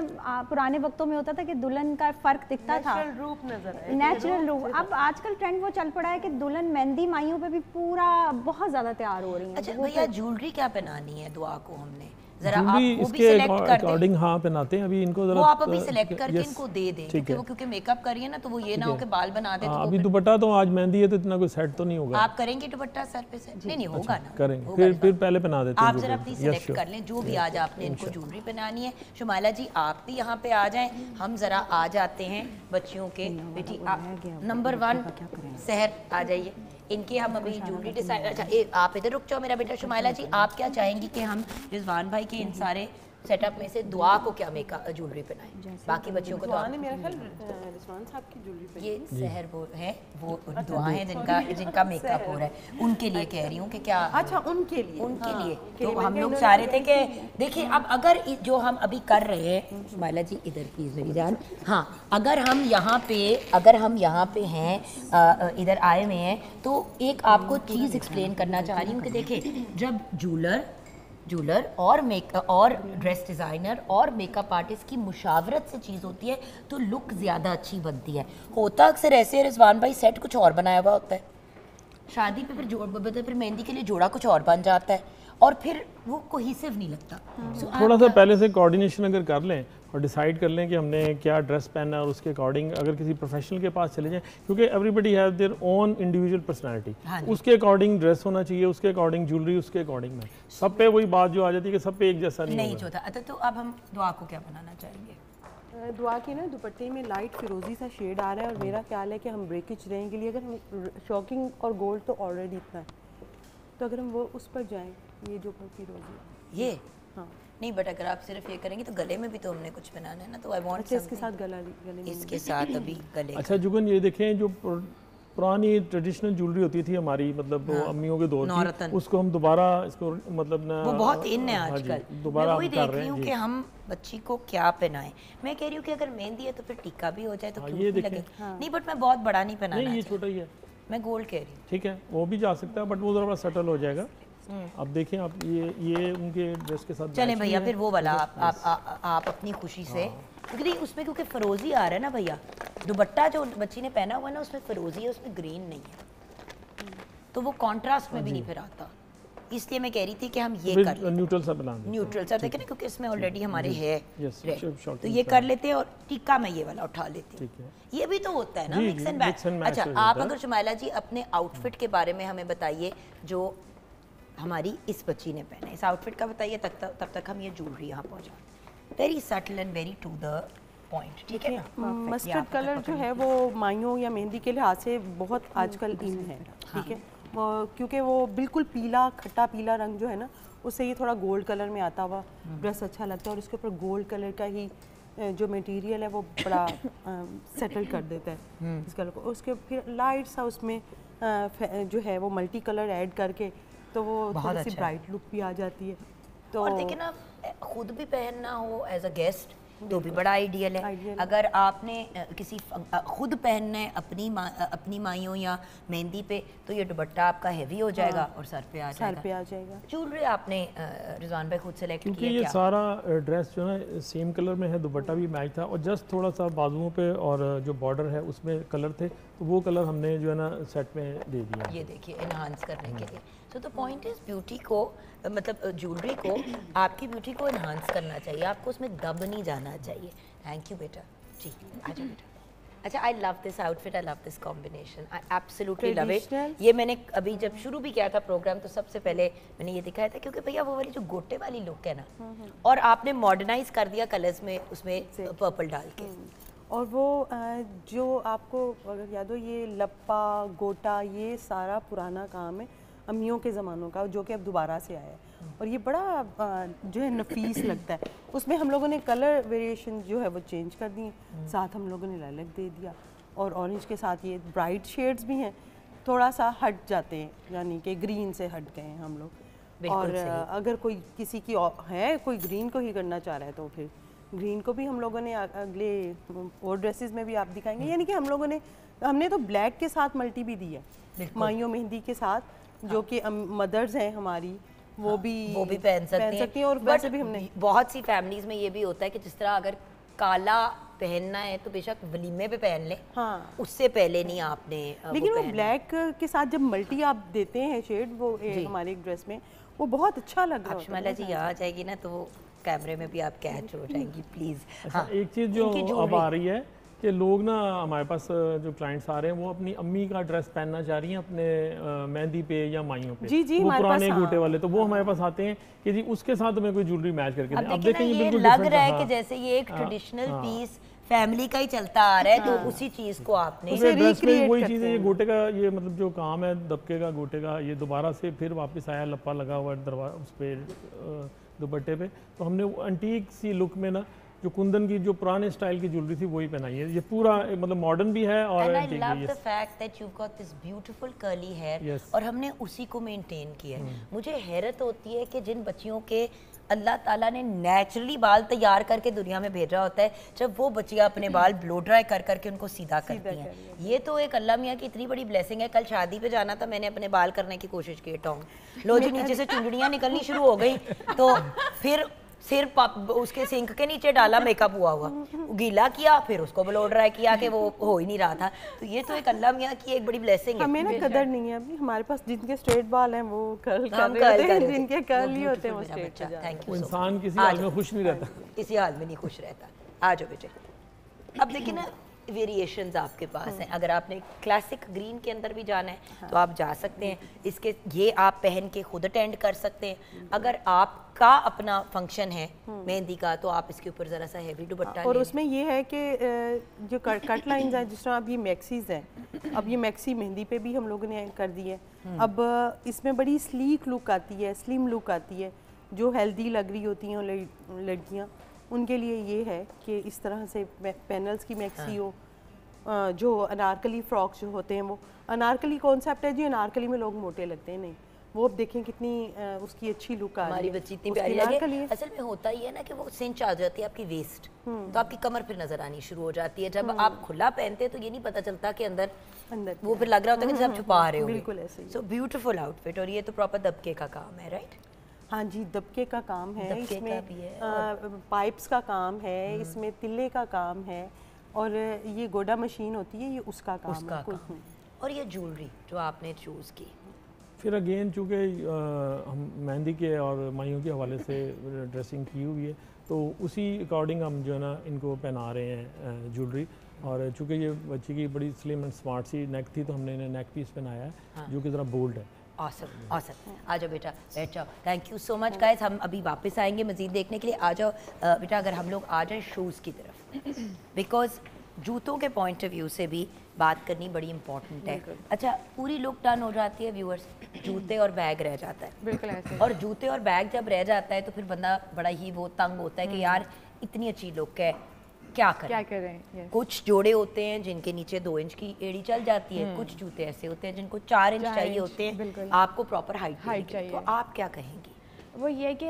पुराने वक्तों में होता था कि दुल्हन का फ़र्क दिखता था, नेचुरल रूप नजर है, नेचुरल रूप। अब आजकल ट्रेंड वो चल पड़ा है कि दुल्हन मेहंदी माइयों पे भी पूरा बहुत ज़्यादा तैयार हो रही है। अच्छा भैया, ज्वेलरी क्या पहनानी है दुआ को? हमने जरा आप ज्वेलरी वो भी इसके सिलेक्ट कर अकॉर्डिंग हाँ पहनाते हैं अभी इनको जरा, वो आप अभी सिलेक्ट करके yes, इनको दे दें, ठीक है। क्योंकि मेकअप करिए ना तो वो ये ना हो कि बाल बना दे। हाँ, अभी दुपट्टा तो आज मेहंदी है तो इतना कोई सेट तो नहीं होगा। आप करेंगे दुपट्टा सर पे से? नहीं होगा ना, करेंगे, फिर पहले पहना देते हैं। आप जरा प्लीज सिलेक्ट कर लें जो भी आज आपने इनको ज्वेलरी पहनानी है। शुमाइला जी आप भी यहाँ पे आ जाएं, हम जरा आ जाते हैं बच्चियों के। बेटी नंबर 1 सहर आ जाइए, इनके हम अभी ज्वेलरी डिसाइड। अच्छा आप इधर रुक जाओ मेरा बेटा। शुमाइला जी आप क्या चाहेंगी कि हम रिजवान भाई के इन सारे सेटअप में से दुआ को क्या मेकअप ज्वेलरी पहनाएं? बाकी बच्चियों को तो मेरा ख्याल रिजवान साहब की ज्वेलरी पे। ये सहर वो है, वो दुआ है जिनका मेकअप हो रहा है, उनके लिए कह रही हूँ कि क्या। अच्छा उनके लिए तो हम लोग चाह रहे थे कि देखिए अब अगर जो हम अभी कर रहे हैं, शुमाइला जी इधर प्लीज मेरी जान, हाँ अगर हम यहाँ पे हैं, इधर आए हुए हैं, तो एक आपको चीज़ एक्सप्लेन करना चाह रही हूँ कि देखिए जब जूलर और ड्रेस डिज़ाइनर और मेकअप आर्टिस्ट की मुशावरत से चीज़ होती है तो लुक ज़्यादा अच्छी बनती है। होता अक्सर ऐसे रिजवान भाई, सेट कुछ और बनाया हुआ होता है, शादी पे फिर मेहंदी के लिए जोड़ा कुछ और बन जाता है, और फिर वो कोहेसिव नहीं लगता। थोड़ा सा पहले से कोऑर्डिनेशन अगर कर लें और डिसाइड कर लें कि हमने क्या ड्रेस पहनना है, और उसके अकॉर्डिंग अगर किसी प्रोफेशनल के पास चले जाएं, क्योंकि everybody have their own individual personality, उसके अकॉर्डिंग ड्रेस होना चाहिए, उसके अकॉर्डिंग ज्वेलरी, उसके अकॉर्डिंग में सब पे वही बात जो आ जाती है कि सब पे एक जैसा नहीं होता। अच्छा तो अब हम दुआ को क्या बनाना चाहेंगे? दुआ की ना दुपट्टे में लाइट फिरोजी सा शेड आ रहा है, और मेरा ख्याल है कि हम ब्रेकेज रहेंगे के लिए अगर हम शॉकिंग और गोल्ड तो ऑलरेडी इतना है, तो अगर हम वो उस पर जाएं, ये जो फिरोजी ये हाँ नहीं, बट अगर आप सिर्फ ये करेंगे तो गले में भी तो हमने कुछ बनाना है ना, तो आई वांट इसके साथ गले में इसके साथ अभी गले। अच्छा जुगन ये देखें, जो पुरानी ट्रेडिशनल ज्वेलरी होती थी हमारी, मतलब वो अम्मियों के दौर की, उसको हम दोबारा इसको मतलब ना वो बहुत इन है आजकल। दोबारा वही देख रही हूँ कि हम बच्ची को क्या पहनाएं। मैं कह रही हूँ कि अगर मेहंदी है तो फिर टीका भी हो जाए तो क्यूट भी लगे। नहीं बट मैं बहुत बड़ा नहीं पहनाना, ये छोटा ही है, मैं गोल्ड कह रही हूँ। ठीक है, वो भी जा सकता है, बट वो जरा सटल हो जाएगा। अब देखें आप ये उनके ड्रेस के साथ चलें भैया, फिर वो वाला आप अपनी खुशी से, क्योंकि उसमें क्योंकि फरोजी आ रहा है ना भैया, दुपट्टा जो बच्ची ने पहना हुआ है ना उसमें फरोजी है, उसमें ग्रीन नहीं है, तो वो कॉन्ट्रास्ट में भी नहीं फिर आता। इसलिए मैं कह रही थी कि हम ये कर लें, न्यूट्रल सा बना दें। न्यूट्रल सा देखें ना, क्योंकि इसमें ऑलरेडी हमारे है Yes, red। short तो ये कर लेते हैं और टीका मैं ये वाला उठा लेती हूँ। ठीक है। ये भी तो होता है ना, जी, मिक्स जी, and mix and match. match अच्छा, हो आप जाता है। अगर शुमाइला जी अपने आउटफिट के बारे में हमें बताइए जो हमारी इस बच्ची ने पहना है, इस आउटफिट का बताइए, तब तक हम ये ज्वेलरी यहाँ पहुँचा। Very subtle and very to the point, ठीक है ना। मस्टर्ड कलर जो है वो माइयों या मेहंदी के लिहाज से बहुत आजकल इन है, ठीक है। क्योंकि वो बिल्कुल पीला, खट्टा पीला रंग जो है ना, उससे ये थोड़ा गोल्ड कलर में आता हुआ ड्रेस अच्छा लगता है, और उसके ऊपर गोल्ड कलर का ही जो मटेरियल है वो बड़ा सेटल कर देता है इस कलर को। उसके फिर लाइट सा उसमें जो है वो मल्टी कलर ऐड करके तो वो थोड़ी सी ब्राइट लुक भी आ जाती है। तो और देखिए ना, खुद भी पहनना हो एज अ गेस्ट तो भी बड़ा आइडियल है। अगर आपने किसी खुद पहनना है अपनी माइयों या मेहंदी पे, तो ये दुपट्टा आपका हैवी हो जाएगा और सर पे आ जाएगा। ज्वेलरी आपने रिजवान भाई खुद सेलेक्ट क्योंकि किया ये क्या? सारा ड्रेस जो है सेम कलर में है, दुपट्टा भी मैच था, और जस्ट थोड़ा सा बाजुओं पे और जो बॉर्डर है उसमें कलर थे, तो वो कलर हमने जो है ना सेट में दे दिया। ये देखिए, एनहांस करने के लिए। So the point is beauty को, मतलब ज्वेलरी को, आपकी ब्यूटी को एनहांस करना चाहिए, आपको उसमें दब नहीं जाना चाहिए। थैंक यू बेटा जी, आ जाओ बेटा। अच्छा, I love this outfit, I love this combination, I absolutely love it. ये मैंने अभी जब शुरू भी किया था प्रोग्राम तो सबसे पहले मैंने ये दिखाया था, क्योंकि भैया वो वाली जो गोटे वाली लुक है ना, और आपने मॉडर्नाइज कर दिया कलर्स में, उसमें पर्पल डाल के। और वो जो आपको अगर याद हो, ये लप्पा गोटा ये सारा पुराना काम है अम्मियों के ज़मानों का, जो कि अब दोबारा से आया है, और ये बड़ा जो है नफीस लगता है। उसमें हम लोगों ने कलर वेरिएशन जो है वो चेंज कर दिए, साथ हम लोगों ने लाइलैक दे दिया, और ऑरेंज के साथ ये ब्राइट शेड्स भी हैं, थोड़ा सा हट जाते हैं, यानी कि ग्रीन से हट गए हैं हम लोग। और अगर कोई किसी की है कोई ग्रीन को ही करना चाह रहा है तो फिर ग्रीन को भी हम लोगों ने अगले और ड्रेसेस में भी आप दिखाएंगे। यानी कि हमने तो ब्लैक के साथ मल्टी भी दी है, माइयों मेहंदी के साथ, जो कि मदर्स हैं हमारी, वो भी पहन सकती हैं। और वैसे भी हमने बहुत सी फैमिलीज में ये भी होता है कि जिस तरह अगर काला पहनना है तो बेशक वलीमे पे पहन ले, हाँ, उससे पहले नहीं आपने लेकिन वो ब्लैक के साथ जब मल्टी आप देते हैं शेड वो हमारे एक ड्रेस में, वो बहुत अच्छा लग रहा है। शुमाइला जी यहाँ आ जाएगी ना तो वो कैमरे में भी आप कैच हो जाएंगी प्लीज। अच्छा, एक चीज़ जो अब आ रही है कि लोग ना, हमारे पास जो क्लाइंट्स आ रहे हैं वो अपनी अम्मी का ड्रेस पहनना चाह रही हैं अपने मेहंदी पे या माइयों पे, जी, वो पुराने गोटे वाले, तो वो हमारे पास आते हैं कि जी उसके साथ हमें कोई ज्वेलरी मैच करके दें। अब देखें ये बिल्कुल लग रहा है कि जैसे ये एक ट्रेडिशनल पीस फैमिली का ही चलता आ रहा है, तो उसी चीज को आपने ड्रेस में वही चीज़ है, ये गोटे का ये मतलब जो काम है दबके का गोटे का, ये दोबारा से फिर वापस आया, लप्पा लगा हुआ दरवाजा उस पर दुपट्टे पे, तो हमने एंटीक सी लुक में ना जो कुंदन की जो पुराने स्टाइल की ज्वेलरी थी वही पहनाई है। ये पूरा मतलब मॉडर्न भी है और and I love the fact that you got this beautiful curly hair, और हमने उसी को मेंटेन किया है। मुझे हैरत होती है कि जिन बच्चियों के अल्लाह ताला ने नेचुरली बाल तैयार करके दुनिया में भेजा होता है, जब वो बच्चियां अपने बाल ब्लो ड्राई कर करके उनको सीधा करती हैं, ये तो एक अल्लाह मियाँ की इतनी बड़ी ब्लेसिंग है। कल शादी पे जाना था, मैंने अपने बाल करने की कोशिश की, टोंग लो जी, नीचे से चुंडड़ियाँ निकलनी शुरू हो गई, तो फिर सिर उसके सिंक के नीचे डाला, मेकअप हुआ गीला किया, फिर उसको ब्लो ड्राई किया कि वो हो ही नहीं रहा था। तो ये तो एक अल्लाह मियाँ की एक बड़ी ब्लेसिंग है। हमें ना कदर नहीं है अभी, हमारे पास जिनके स्ट्रेट बाल हैं वो कर्ल कर रहे हैं, जिनके कर्ल ही होते हैं वो स्ट्रेट। Thank you. इंसान किसी हाल में खुश नहीं रहता, किसी हाल में नहीं खुश रहता। आ जाओ बेटे। अब देखिए ना, वेरिएशंस आपके पास हैं। अगर आपने क्लासिक ग्रीन के अंदर भी जाना है तो आप जा सकते हैं, इसके ये आप पहन के खुद अटेंड कर सकते हैं। अगर आपका अपना फंक्शन है मेहंदी का तो आप इसके ऊपर ज़रा सा हैवी दुपट्टा, और उसमें ये है कि जो कट लाइंस हैं, जिस तरह अब ये मैक्सीज हैं, अब ये मैक्सी मेहंदी पे भी हम लोगों ने कर दी है। अब इसमें बड़ी स्लीक लुक आती है, स्लिम लुक आती है, जो हेल्दी लग रही होती हैं लड़कियाँ, उनके लिए ये है कि इस तरह से पैनल्स की मैक्सी हो। जो अनारकली फ्रॉक्स जो होते हैं, वो अनारकली कॉन्सेप्ट है जी, अनारकली में लोग मोटे लगते हैं, नहीं वो अब देखें कितनी उसकी अच्छी लुक आ रही है। हमारी बच्ची इतनी प्यारी लगी। असल में होता ही है ना कि वो सिंच आ जाती है आपकी वेस्ट, तो आपकी कमर फिर नजर आनी शुरू हो जाती है। जब आप खुला पहनते हैं तो ये नहीं पता चलता कि अंदर वो फिर लग रहा होता है कि जब छुपा रहे हो। बिल्कुल ऐसे। सो ब्यूटीफुल आउटफिट, और ये तो प्रॉपर दबके का काम है, राइट? हाँ जी, दबके का काम है, इसमें पाइप्स का काम है, इसमें तिल्ले का काम है, और ये गोडा मशीन होती है, ये उसका काम है। और ये ज्वेलरी जो आपने चूज की, फिर अगेन चूँकि हम मेहंदी के और माइयों के हवाले से ड्रेसिंग की हुई है, तो उसी अकॉर्डिंग हम जो है ना इनको पहना रहे हैं ज्वेलरी। और चूँकि ये बच्ची की बड़ी स्लिम एंड स्मार्ट सी नेक थी, तो हमने इन्हें नेक पीस पहनाया है, हाँ। जो कि ज़रा बोल्ड है। Awesome awesome. आ जाओ बेटा, बैठ जाओ। Thank you so much guys. हम अभी वापस आएंगे मज़ीद देखने के लिए। आ जाओ बेटा, अगर हम लोग आ जाएं शूज़ की तरफ, बिकॉज जूतों के पॉइंट ऑफ व्यू से भी बात करनी बड़ी इंपॉर्टेंट है। अच्छा, पूरी लुक डन हो जाती है व्यूअर्स, जूते और बैग रह जाता है। बिल्कुल ऐसे। और जूते और बैग जब रह जाता है तो फिर बंदा बड़ा ही वो तंग होता है कि यार इतनी अच्छी लुक है, क्या करें। yes. कुछ जोड़े होते हैं जिनके नीचे 2 इंच की एड़ी चल जाती है, कुछ जूते ऐसे होते हैं जिनको 4 इंच चाहिए होते हैं, बिल्कुल। आपको प्रॉपर हाइट चाहिए। तो आप क्या कहेंगी? वो ये कि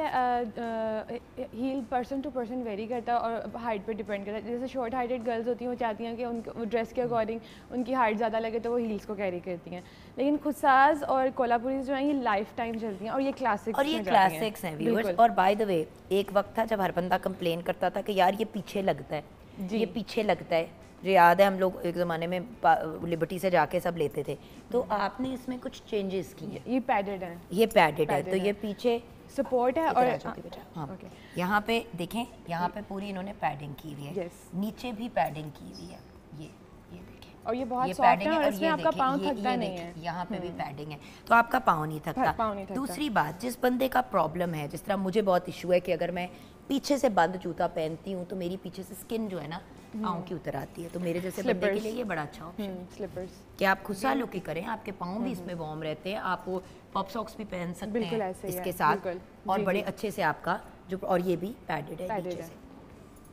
heal person to person vary करता है और हाइट पे डिपेंड करता है। जैसे शॉर्ट हाइटेड गर्ल्स होती हैं, वो चाहती हैं कि उनको ड्रेस के अकॉर्डिंग उनकी हाइट ज़्यादा लगे, तो वो हील्स को कैरी करती हैं। लेकिन खुदसाज और कोल्हापुरी जो हैं ये लाइफ टाइम चलती हैं और ये क्लासिक्स और ये क्लासिक्स हैं व्यूअर्स। और बाय द वे, एक वक्त था जब हर बंदा कंप्लेन करता था कि यार ये पीछे लगता है, ये पीछे लगता है। जो याद है हम लोग एक ज़माने में लिबर्टी से जाके सब लेते थे, तो आपने इसमें कुछ चेंजेस किए। ये पैडेड है, ये पैडेड है, तो ये पीछे सपोर्ट है। और हाँ, यहाँ पे देखें, यहाँ पे पूरी इन्होंने पैडिंग की हुई है, Yes. नीचे भी पैडिंग की हुई है। ये देखें, और ये बहुत ये सॉफ्ट पैडिंग है है और इसमें आपका देखें, पाँव ये थकता नहीं देखें, है। यहाँ पे भी पैडिंग है, तो आपका पाँव नहीं पाँव थकता। नहीं थकता। दूसरी बात, जिस बंदे का प्रॉब्लम है, जिस तरह मुझे बहुत इशू है कि अगर मैं पीछे से बंद जूता पहनती हूँ तो मेरी पीछे से स्किन जो है ना पाँव की उतर आती है, तो मेरे जैसे बंदे के लिए ये बड़ा अच्छा ऑप्शन है स्लीपर्स कि आप खुद सा लुक ही करें, आपके पाँव भी इसमें वार्म रहते हैं, आप वो पॉप सॉक्स भी पहन सकते बिल्कुल हैं ऐसे ही इसके है, साथ, बिल्कुल। और जी, बड़े जी। अच्छे से आपका जो, और ये भी पैडेड है Padded नीचे है। से।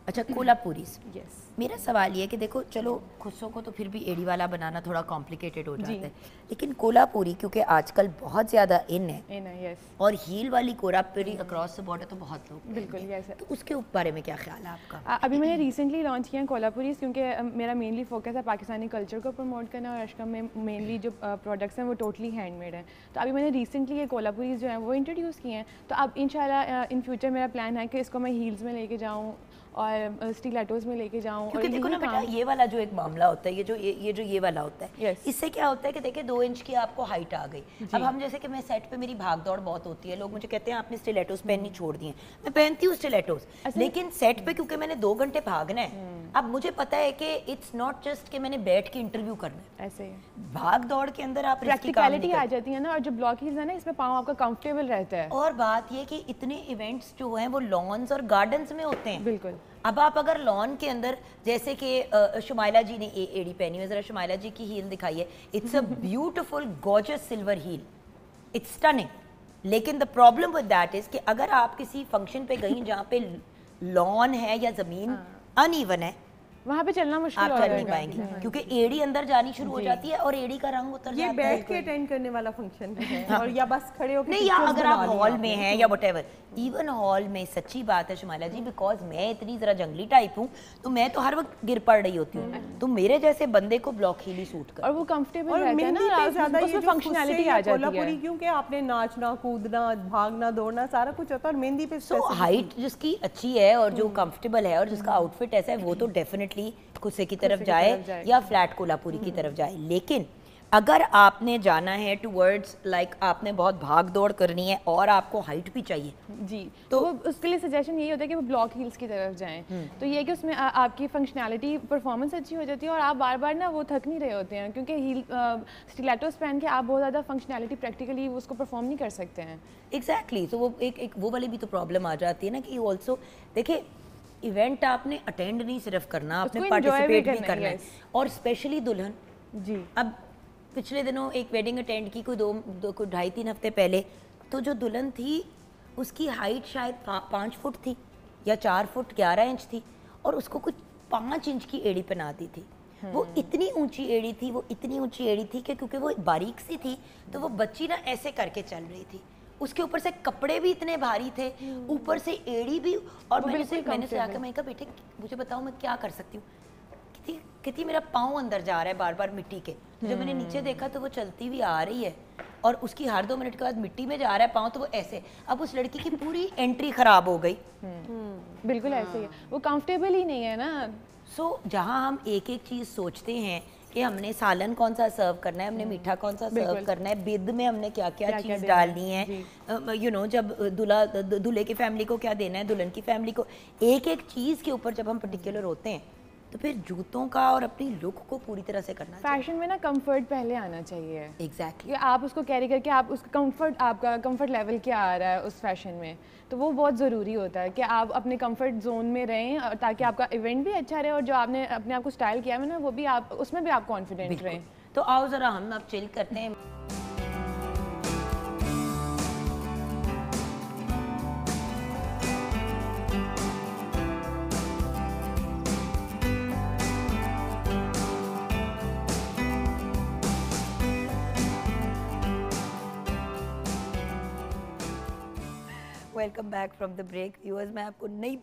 अच्छा, कोल्हापुरीज़, यस। मेरा सवाल ये कि देखो चलो खुस्सों को तो फिर भी एड़ी वाला बनाना थोड़ा कॉम्प्लिकेटेड हो जाता है, लेकिन कोल्हापुरी क्योंकि आजकल बहुत ज़्यादा इन है, यस, और हील वाली कोल्हापुरी अक्रॉस द बॉर्डर तो बहुत लोग बिल्कुल पहनते हैं। यस। तो उसके बारे में क्या ख्याल है आपका? अभी मैंने रिसेंटली लॉन्च किया है कोल्हापुरीज़, क्योंकि मेरा मेनली फोकस है पाकिस्तानी कल्चर को प्रमोट करना, और अशकम में मेनली जो प्रोडक्ट्स हैं वो टोटली हैंडमेड हैं। तो अभी मैंने रिसेंटली ये कोल्हापुरीज़ जो हैं वो इंट्रोड्यूस किए हैं। तो अब इंशाल्लाह इन फ्यूचर मेरा प्लान है कि इसको मैं हील्स में लेके जाऊँ और स्टिलेटोस में लेके जाऊँ। क्योंकि देखो ना बेटा, ये वाला जो एक मामला होता है, ये वाला होता है, Yes. इससे क्या होता है कि देखिए 2 इंच की आपको हाइट आ गई। अब हम जैसे कि मैं सेट पे मेरी भाग दौड़ बहुत होती है, लोग मुझे कहते हैं आपने स्टिलेटोस पहननी छोड़ दिए। मैं पहनती हूँ स्टिलेटोस, लेकिन सेट पे क्योंकि मैंने 2 घंटे भागना है, अब मुझे पता है कि इट्स नॉट जस्ट कि मैंने बैठ के इंटरव्यू करना है, ऐसे भाग दौड़ के अंदर आप प्रैक्टिकलिटी आ जाती है ना। और जो ब्लॉक हील्स है ना, इसमें पाँव आपका कंफर्टेबल रहता है। और बात ये कि इतने इवेंट्स जो हैं वो लॉन्स और गार्डन्स में होते हैं। बिल्कुल। अब आप अगर लॉन के अंदर, जैसे कि शुमाइला जी ने एड़ी पहनी है, जरा शुमाइला जी की हील दिखाइए। It's a beautiful gorgeous silver heel, it's stunning. लेकिन the problem with that is कि अगर आप किसी फंक्शन पे गई जहाँ पे लॉन है या जमीन अनइवन है, वहाँ पे चलना मुश्किल आप हो चल नहीं जाएगा। पाएंगी, क्योंकि एड़ी अंदर जानी शुरू हो जाती है और एड़ी का रंग उतर ये जाता है। बैठ के अटेंड करने वाला फंक्शन है, और या बस खड़े होकर नहीं, या pictures अगर बना आप ली हॉल आपने। में हैं या व्हाटएवर, इवन हॉल में, सच्ची बात है शुमाइला जी, बिकॉज मैं इतनी जरा जंगली टाइप हूँ, तो मैं तो हर वक्त गिर पड़ रही होती हूँ, तो मेरे जैसे बंदे को ब्लॉक हील ही सूट कर। और वो कंफर्टेबल और रहता है मेहंदी ना, पे ज्यादा ये उसमें जो फंक्शनैलिटी खुद से आ जाती कोल्हापुरी, है। क्योंकि आपने नाचना कूदना भागना दौड़ना सारा कुछ होता है, और मेहंदी पे सो हाइट जिसकी अच्छी है और जो कंफर्टेबल है और जिसका आउटफिट ऐसा है, वो तो डेफिनेटली खुस्से की तरफ जाए या फ्लैट कोल्हापुरी की तरफ जाए। लेकिन अगर आपने जाना है टूवर्ड्स लाइक आपने बहुत भाग दौड़ करनी है और आपको हाइट भी चाहिए, जी, तो वो उसके लिए सजेशन यही होता है कि वो ब्लॉक हील्स की तरफ जाएं। तो ये है कि उसमें आपकी फंक्शनैलिटी परफॉर्मेंस अच्छी हो जाती है और आप बार बार ना वो थक नहीं रहे होते हैं, क्योंकि हील स्टिलेटोस पहन के आप बहुत ज़्यादा फंक्शनैलिटी प्रैक्टिकली उसको परफॉर्म नहीं कर सकते हैं। एग्जैक्टली। तो वो एक वो वाली भी तो प्रॉब्लम आ जाती है ना कि ऑल्सो देखिए, इवेंट आपने अटेंड नहीं सिर्फ करना, आपने उसको enjoy पार्टिसिपेट भी भी करना है, yes। और स्पेशली दुल्हन। जी, अब पिछले दिनों एक वेडिंग अटेंड की, कोई 2-2.5-3 हफ्ते पहले, तो जो दुल्हन थी उसकी हाइट शायद 5 फुट थी या 4 फुट 11 इंच थी, और उसको कुछ 5 इंच की एड़ी पहना दी थी। वो इतनी ऊंची एड़ी थी, वो इतनी ऊंची एड़ी थी कि क्योंकि वो बारीक सी थी, तो वो बच्ची ना ऐसे करके चल रही थी, उसके ऊपर से कपड़े भी इतने भारी थे, ऊपर से एड़ी भी। और मैंने से आकर मैंने कहा बेटे मुझे बताओ मैं क्या कर सकती हूँ, कितनी मेरा पाँव अंदर जा रहा है बार बार मिट्टी के। तो जब मैंने नीचे देखा तो वो चलती भी आ रही है, और उसकी हर 2 मिनट के बाद मिट्टी में जा रहा है पाँव, तो वो ऐसे। अब उस लड़की की पूरी एंट्री खराब हो गई। बिल्कुल ऐसे ही है, वो कंफर्टेबल ही नहीं है ना। सो जहाँ हम एक एक चीज़ सोचते हैं कि हमने सालन कौन सा सर्व करना है, हमने मीठा कौन सा सर्व करना है, बिद में हमने क्या क्या चीज़ डालनी है, यू नो जब दूल्हे की फैमिली को क्या देना है, दुल्हन की फैमिली को, एक एक चीज़ के ऊपर जब हम पर्टिकुलर होते हैं तो फिर जूतों का और अपनी लुक को पूरी तरह से करना चाहिए। फैशन में ना कंफर्ट पहले आना चाहिए। एग्जैक्टली कि आप उसको कैरी करके आप उसका कंफर्ट, आपका कंफर्ट लेवल क्या आ रहा है उस फैशन में, तो वो बहुत ज़रूरी होता है कि आप अपने कंफर्ट जोन में रहें और ताकि आपका इवेंट भी अच्छा रहे और जो आपने अपने आप को स्टाइल किया है ना वो भी आप उसमें भी आप कॉन्फिडेंट रहें। तो आओ ज़रा हम अब चिल करते हैं। Welcome back from the break. Viewers, मैं आपको नहीं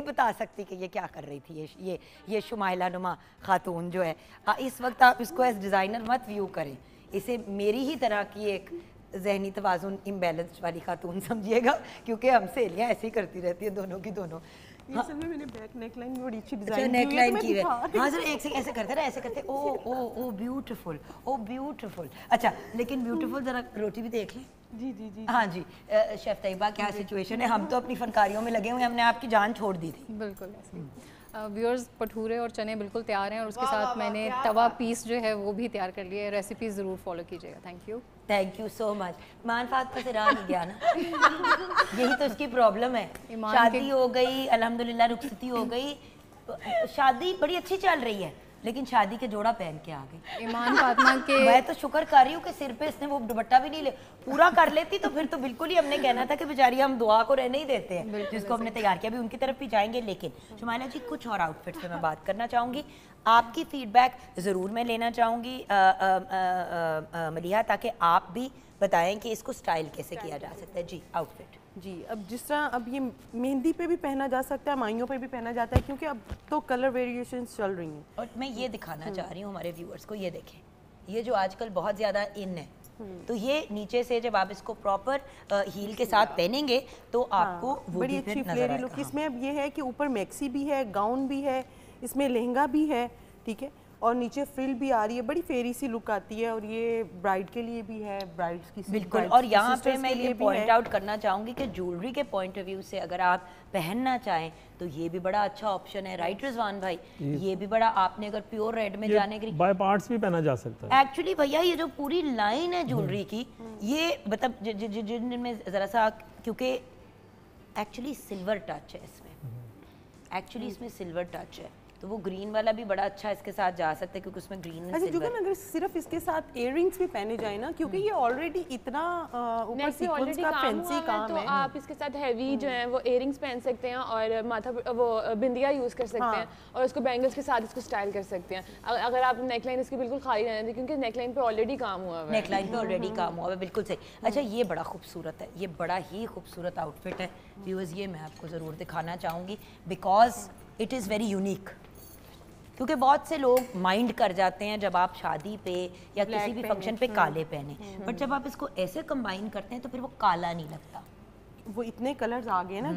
बता सकती कि ये क्या कर रही थी। ये शुमाइला नुमा खातून जो है, इस वक्त आप इसको एज डिज़ाइनर मत व्यू करें, इसे मेरी ही तरह की एक जहनी तवाज़ुन इम्बैलेंस्ड वाली खातून समझिएगा, क्योंकि हम सहेलियाँ ऐसी करती रहती हैं दोनों की दोनों। ये सब में मैंने बैक नेकलाइन बड़ी अच्छी अच्छा डिजाइन नेकलाइन की है। हाँ सर, एक से ऐसे करते ना, ऐसे करते, ओ ब्यूटीफुल, ओ ब्यूटीफुल। अच्छा, लेकिन ब्यूटीफुल जरा रोटी भी देख लें। जी जी जी हाँ जी, शेफ तैयबा क्या सिचुएशन है? हम तो अपनी फनकारियों में लगे हुए हैं, हमने आपकी जान छोड़ दी थी। बिल्कुल व्यूअर्स, भटूरे और चने बिल्कुल तैयार हैं और उसके साथ मैंने तवा पीस जो है वो भी तैयार कर लिया है। रेसिपी ज़रूर फॉलो कीजिएगा। Thank you so much. Iman Fatima से रहा नहीं गया ना, यही तो इसकी प्रॉब्लम है। शादी हो गई, अल्हम्दुलिल्लाह रुखसती हो गई, शादी बड़ी अच्छी चल रही है, लेकिन शादी के जोड़ा पहन के आ गई। ईमान फातिमा के मैं तो शुक्र कर रही हूँ कि सिर पे इसने वो दुपट्टा भी नहीं ले पूरा कर लेती, तो फिर तो बिल्कुल ही हमने कहना था कि बेचारी हम दुआ को रहने ही देते हैं, जिसको हमने तैयार किया। भी उनकी तरफ भी जाएंगे, लेकिन शुमाइला जी कुछ और आउटफिट से मैं बात करना चाहूँगी। आपकी फीडबैक ज़रूर मैं लेना चाहूँगी मलिहा, ताकि आप भी बताएं कि इसको स्टाइल कैसे किया जा सकता है। जी, आउटफिट जी। अब जिस तरह अब ये मेहंदी पे भी पहना जा सकता है, माइयों पे भी पहना जाता है, क्योंकि अब तो कलर वेरिएशंस चल रही हैं। और मैं ये दिखाना चाह रही हूँ हमारे व्यूअर्स को, ये देखें, ये जो आजकल बहुत ज़्यादा इन है, तो ये नीचे से जब आप इसको प्रॉपर हील के साथ पहनेंगे तो आपको वो बड़ी अच्छी फ्लेयरी लुक। इसमें अब ये है कि ऊपर मैक्सी भी है, गाउन भी है, इसमें लहंगा भी है, ठीक है, और नीचे फ्रिल भी आ रही है, बड़ी फेरी सी लुक आती है। और ये ब्राइड के लिए भी है, ब्राइड्स की बिल्कुल। और यहाँ पे मैं ये पॉइंट आउट करना चाहूँगी कि ज्वेलरी के पॉइंट ऑफ व्यू से अगर आप पहनना चाहें तो ये भी बड़ा अच्छा ऑप्शन है, राइट रिजवान भाई? ये भी बड़ा, आपने अगर प्योर रेड में जाने के लिए बाय पार्ट्स भी पहना जा सकता है। एक्चुअली भैया ये जो पूरी लाइन है ज्वेलरी की, ये मतलब जिनमें ज़रा सा, क्योंकि एक्चुअली सिल्वर टच है इसमें, एक्चुअली इसमें सिल्वर टच है, तो वो ग्रीन वाला भी बड़ा अच्छा इसके साथ जा सकता है, क्योंकि उसमें ग्रीन अच्छा जुगन, अगर सिर्फ इसके साथ इयररिंग्स भी पहने जाए ना, क्योंकि ये ऑलरेडी इतना ऊपर सीक्वेंस का फैंसी काम तो है, आप इसके साथ हैवी जो है वो इयररिंग्स पहन सकते हैं और माथा वो बिंदिया यूज़ कर सकते हैं और उसको बैंगल्स के साथ इसको स्टाइल कर सकते हैं। अगर आप नेकलाइन इसकी बिल्कुल खाली रहने दें, क्योंकि नेकलाइन पे ऑलरेडी काम हुआ है, नेकलाइन पे ऑलरेडी काम हुआ है, बिल्कुल सही। अच्छा, ये बड़ा खूबसूरत है, ये बड़ा ही खूबसूरत आउटफिट है व्यूअर्स, ये मैं आपको ज़रूर दिखाना चाहूँगी because it is very unique. क्योंकि बहुत से लोग माइंड कर जाते हैं जब आप शादी पे या किसी भी फंक्शन पे काले पहने, बट जब आप इसको ऐसे कंबाइन करते हैं तो फिर वो काला नहीं लगता। वो इतने कलर्स आ गए ना,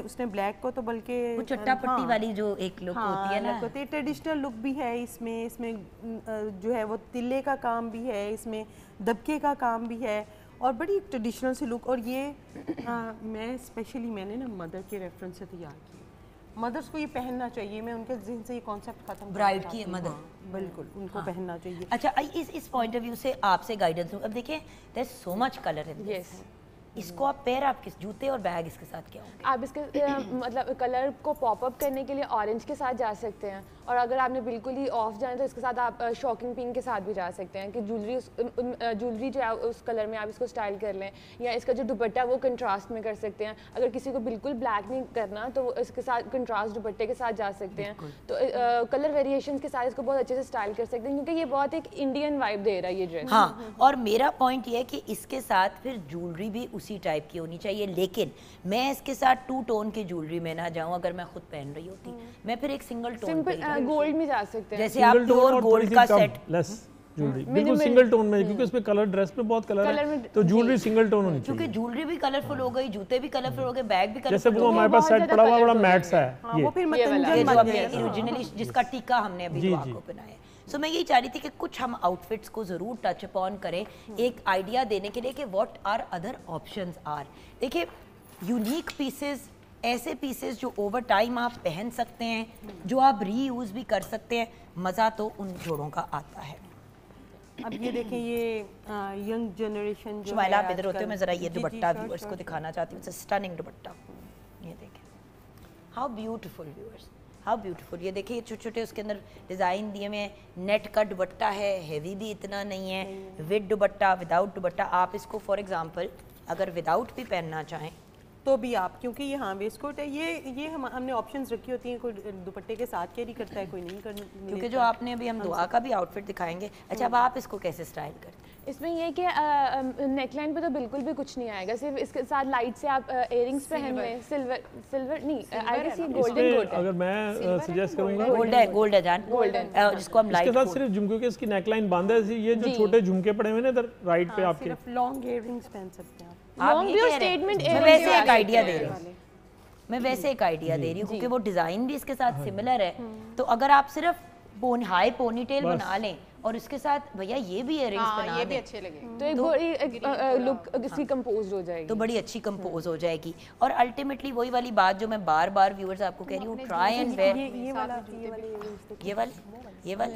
उसने ब्लैक को तो बल्कि वो चट्टा पट्टी वाली जो एक लुक होती है ना, ट्रेडिशनल लुक भी है इसमें जो है वो तिल्ले का काम भी है, इसमें दबके का काम भी है और बड़ी ट्रेडिशनल सी लुक। और ये मैं स्पेशली मैंने ना मदर के रेफरेंस से तैयार की, मदर्स को ये पहनना चाहिए, मैं उनके ज़हन से ये कॉन्सेप्ट खत्म, ब्राइड की मदर, बिल्कुल उनको पहनना चाहिए। अच्छा, इस पॉइंट ऑफ व्यू से आपसे गाइडेंस लूँ। अब देखिए, there is so much colour in this, इसको आप पेयर, आप किस जूते और बैग इसके साथ क्या होंगे? आप इसके मतलब कलर को पॉप अप करने के लिए ऑरेंज के साथ जा सकते हैं, और अगर आपने बिल्कुल ही ऑफ जाए तो इसके साथ आप शॉकिंग पिंक के साथ भी जा सकते हैं कि ज्वेलरी जो है उस कलर में आप इसको स्टाइल कर लें, या इसका जो दुपट्टा वो कंट्रास्ट में कर सकते हैं। अगर किसी को बिल्कुल ब्लैक नहीं करना तो वो इसके साथ कंट्रास्ट दुपट्टे के साथ जा सकते हैं, तो कलर वेरिएशन के साथ इसको बहुत अच्छे से स्टाइल कर सकते हैं, क्योंकि ये बहुत एक इंडियन वाइब दे रहा है ये ड्रेस। हाँ, और मेरा पॉइंट ये है कि इसके साथ फिर ज्वेलरी भी उसी टाइप की होनी चाहिए, लेकिन मैं इसके साथ 2 टोन की ज्वेलरी में ना जाऊं। अगर मैं खुद पहन रही होती, मैं फिर एक सिंगल टोन पे गोल्ड में जा सकते हैं, जैसे आप प्योर गोल्ड का सेट लेस ज्वेलरी बिल्कुल सिंगल टोन में, क्योंकि इसमें कलर, ड्रेस में बहुत कलर है, तो ज्वेलरी सिंगल टोन होनी चाहिए। क्योंकि ज्वेलरी भी कलरफुल हो गई, जूते भी कलरफुल हो गए, बैग भी कलरफुल, जैसे वो हमारे पास सेट पड़ा हुआ बड़ा मैट सा है, वो फिर मतंजन ओरिजिनली जिसका टीका हमने अभी दुआ को पहनाया है। सो मैं यही चाह रही थी कि कुछ हम आउटफिट्स को ज़रूर टच अपॉन करें एक आइडिया देने के लिए कि what are other options are. देखिए यूनिक पीसेस, ऐसे पीसेस जो ओवर टाइम आप पहन सकते हैं, जो आप रीयूज़ भी कर सकते हैं, मज़ा तो उन जोड़ों का आता है। अब ये देखें, ये यंग जनरेशन जो शुमाइला, आप इधर होते हो, आजकल- मैं ज़रा ये जी, जी, दुपट्टा sure, व्यूअर्स को sure, दिखाना चाहती हूँ। स्टनिंग दुपट्टा, ये देखें how beautiful viewers, how beautiful. ये देखिए, ये छोटे छोटे उसके अंदर डिज़ाइन दिए हुए हैं। नेट का दुपट्टा है, हैवी भी इतना नहीं है, विद दुपट्टा, विदाउट दुपट्टा। आप इसको फॉर एग्जांपल अगर विदाउट भी पहनना चाहें तो भी आप, क्योंकि ये हाँ वेस्ट कोट है, ये हमने ऑप्शंस रखी होती हैं, कोई दुपट्टे के साथ कैरी करता है, कोई नहीं कर, क्योंकि जो आपने अभी हम दुआ का भी आउटफिट दिखाएंगे। अच्छा, अब आप इसको कैसे स्टाइल करते हैं? इसमें ये कि नेकलाइन पे तो बिल्कुल भी कुछ नहीं आएगा, सिर्फ इसके साथ लाइट से आप इयरिंग्स पहन लें। सिल्वर नहीं, आई गेस ये गोल्डन इसमें गोल्ड है। अगर मैं सजेस्ट करूंगा गोल्ड है जान, गोल्डन जिसको हम इसके लाइट साथ सिर्फ झुमके के इसकी नेकलाइन बांधा है। ये जो छोटे झुमके पड़े हुए हैं इधर राइट पे आपके, सिर्फ लॉन्ग इयररिंग्स पहन सकते हैं आप। लॉन्ग भी और स्टेटमेंट मैं वैसे एक आइडिया दे रही हूँ, मैं वैसे एक आइडिया दे रही हूँ क्योंकि वो डिजाइन भी इसके साथ सिमिलर है। तो अगर आप सिर्फ हाई पोनीटेल बना लें और इसके साथ भैया ये भी इयररिंग्स बना ये भी दें, अच्छे लगे। तो एक बड़ी लुक इसकी कंपोज हो जाएगी। तो बड़ी अच्छी कंपोज हो जाएगी। और अल्टीमेटली वही वाली बात जो मैं बार बार व्यूअर्स आपको कह रही हूँ, ट्राई एंड वेयर। ये वाले earrings ये वाले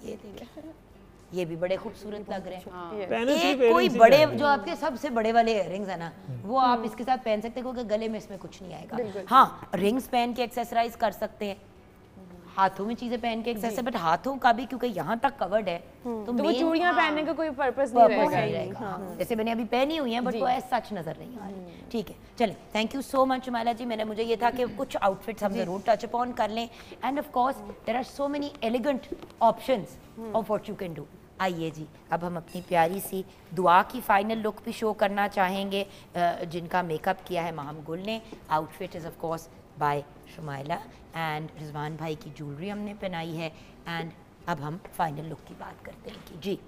ये देखिए, ये भी बड़े खूबसूरत लग रहे हैं। पहने एक सिर्फ कोई earrings ही बड़े चाहिए। जो आपके सबसे बड़े वाले इयररिंग्स है ना, वो आप इसके साथ पहन सकते हैं क्योंकि गले में इसमें कुछ नहीं आएगा। हाँ, रिंग्स पहन के एक्सेसराइज कर सकते हैं, हाथों में चीजें पहन के एक्सेसराइज, बट हाथों का भी क्योंकि यहाँ तक कवर्ड है तो तो वो main चूड़ियां पहनने का कोई पर्पस नहीं पर्पस रहेगा। नहीं रहेगा। जैसे मैंने अभी पहनी हुई है बट वो ऐसा सच नजर नहीं आ रही। ठीक है, चलें, thank you so much Shumaila ji. मैंने मुझे ये था कि कुछ आउटफिट्स हम जरूर टच अपॉन कर लें, and of course there are so many elegant options of what you can do. आइए जी, अब हम अपनी प्यारी सी दुआ की फाइनल लुक भी शो करना चाहेंगे, जिनका मेकअप किया है माहम गुल ने। Outfit is of course by Shumaila and Rizwan भाई की ज्वेलरी हमने पहनाई है। एंड अब हम फाइनल लुक की बात करते हैं कि जी।